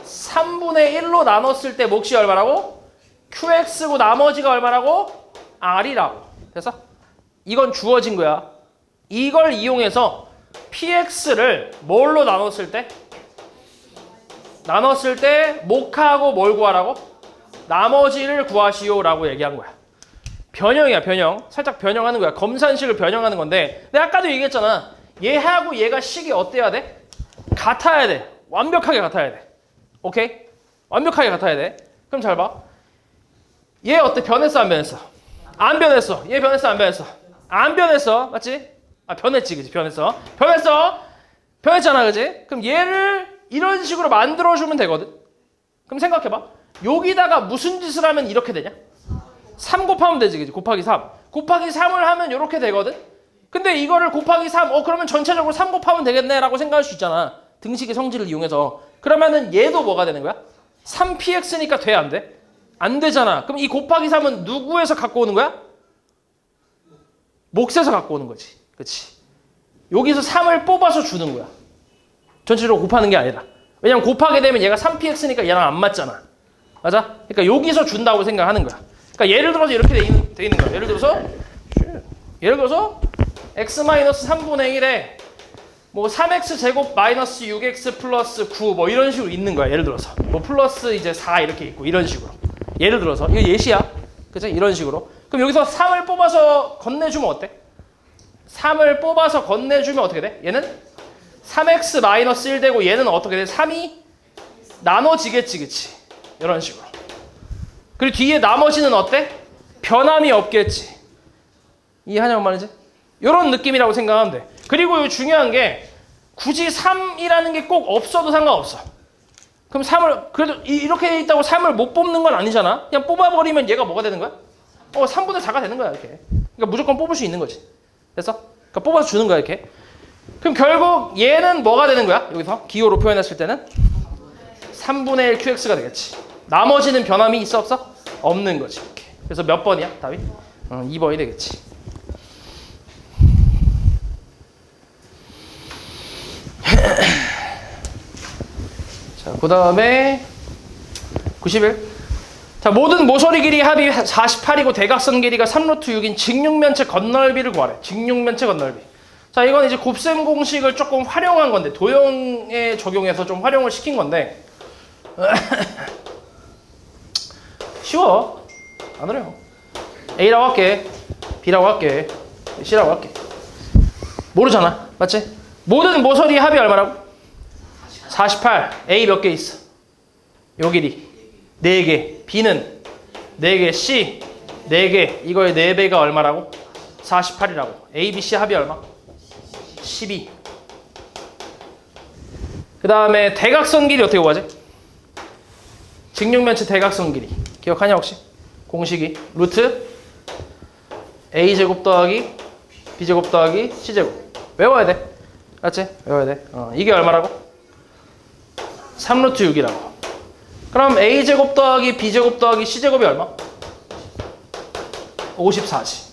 3분의 1로 나눴을 때 몫이 얼마라고? qx고 나머지가 얼마라고? r이라고. 됐어? 이건 주어진 거야. 이걸 이용해서 px를 뭘로 나눴을 때? 나눴을 때 몫하고 뭘 구하라고? 나머지를 구하시오 라고 얘기한 거야. 변형이야, 변형. 살짝 변형하는 거야. 검산식을 변형하는 건데 내가 아까도 얘기했잖아. 얘하고 얘가 식이 어때야 돼? 같아야 돼. 완벽하게 같아야 돼. 오케이? 완벽하게 같아야 돼. 그럼 잘 봐. 얘 어때? 변했어, 안 변했어? 안 변했어. 얘 변했어, 안 변했어? 안 변했어. 맞지? 아, 변했지, 그치? 변했어. 변했잖아, 그치? 그럼 얘를 이런 식으로 만들어주면 되거든? 그럼 생각해봐. 여기다가 무슨 짓을 하면 이렇게 되냐? 3 곱하면 되지, 그치? 곱하기 3. 곱하기 3을 하면 이렇게 되거든? 근데 이거를 곱하기 3, 그러면 전체적으로 3 곱하면 되겠네? 라고 생각할 수 있잖아. 등식의 성질을 이용해서. 그러면은 얘도 뭐가 되는 거야? 3px니까 돼, 안 돼? 안 되잖아. 그럼 이 곱하기 3은 누구에서 갖고 오는 거야? 몫에서 갖고 오는 거지. 그치? 여기서 3을 뽑아서 주는 거야. 전체적으로 곱하는 게 아니라. 왜냐면 곱하게 되면 얘가 3px니까 얘랑 안 맞잖아. 맞아? 그러니까 여기서 준다고 생각하는 거야. 그러니까 예를 들어서 이렇게 돼 있는 거야. 예를 들어서 x-3분의 1에 뭐 3x 제곱 마이너스 6x 플러스 9 뭐 이런 식으로 있는 거야. 예를 들어서 뭐 플러스 이제 4 이렇게 있고 이런 식으로. 예를 들어서 이거 예시야. 그치? 이런 식으로. 그럼 여기서 3을 뽑아서 건네주면 어때? 3을 뽑아서 건네주면 어떻게 돼? 얘는 3x 마이너스 1 되고 얘는 어떻게 돼? 3이 나눠지겠지, 그치? 이런 식으로. 그리고 뒤에 나머지는 어때? 변함이 없겠지. 이해하냐고 말이지? 이런 느낌이라고 생각하면 돼. 그리고 중요한 게 굳이 3이라는 게 꼭 없어도 상관없어. 그럼 3을 그래도 이렇게 돼 있다고 3을 못 뽑는 건 아니잖아. 그냥 뽑아버리면 얘가 뭐가 되는 거야? 3분의 4가 되는 거야, 이렇게. 그러니까 무조건 뽑을 수 있는 거지. 됐어? 그러니까 뽑아서 주는 거야, 이렇게. 그럼 결국 얘는 뭐가 되는 거야? 여기서 기호로 표현했을 때는 3분의 1 qx가 되겠지. 나머지는 변함이 있어 없어? 없는 거지. 이렇게. 그래서 몇 번이야, 답이? 2번이 되겠지. 자, 그 다음에 91. 자, 모든 모서리 길이 합이 48이고 대각선 길이가 3루트 6인 직육면체 건널비를 구하래. 직육면체 건널비. 자, 이건 이제 곱셈 공식을 조금 활용한 건데, 도형에 적용해서 좀 활용을 시킨 건데 쉬워. 안 어려워. A라고 할게, B라고 할게, C라고 할게. 모르잖아, 맞지? 모든 모서리 합이 얼마라고? 48. A 몇 개 있어? 요 길이 4개, B는 4개, C 4개. 이거의 4배가 얼마라고? 48이라고. A, B, C 합이 얼마? 12. 그 다음에 대각선 길이 어떻게 구하지? 직육면체 대각선 길이 기억하냐 혹시? 공식이 루트 A제곱 더하기 B제곱 더하기 C제곱. 외워야 돼. 맞지? 외워야 돼. 이게 얼마라고? 3루트 6이라고. 그럼 A제곱 더하기 B제곱 더하기 C제곱이 얼마? 54지.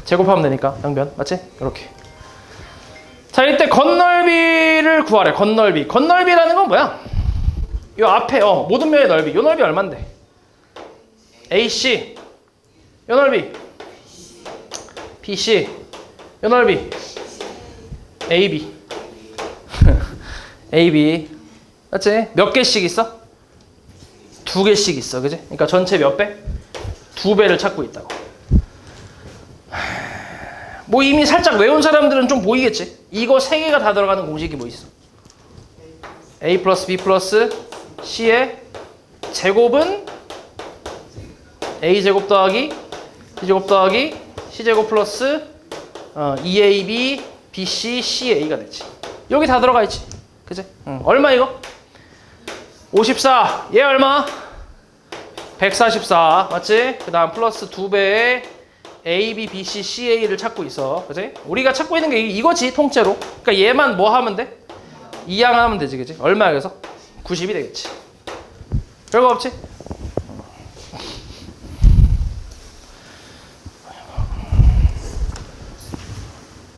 제곱하면 되니까 양변. 맞지? 이렇게. 자, 이때 건널비를 구하래. 건널비. 건널비라는 건 뭐야? 이 앞에 모든 면의 넓이. 요 넓이 얼만데? AC. 요 넓이. BC. 요 넓이. AB. AB. 맞지? 몇 개씩 있어? 2개씩 있어. 그지? 그러니까 전체 몇 배? 2배를 찾고 있다고. 뭐 이미 살짝 외운 사람들은 좀 보이겠지? 이거 3개가 다 들어가는 공식이 뭐 있어? A 플러스 B 플러스 C의 제곱은 A제곱 더하기 B제곱 더하기 C제곱 플러스 2AB BC CA가 되지. 여기 다 들어가 있지. 그치? 얼마 이거? 54. 얘 얼마? 144. 맞지? 그 다음 플러스 2배의 A, B, B, C, C, A를 찾고 있어. 그치? 우리가 찾고 있는 게 이거지, 통째로. 그러니까 얘만 뭐 하면 돼? 이항하면 되지, 그치? 얼마야, 그래서? 90이 되겠지. 별거 없지?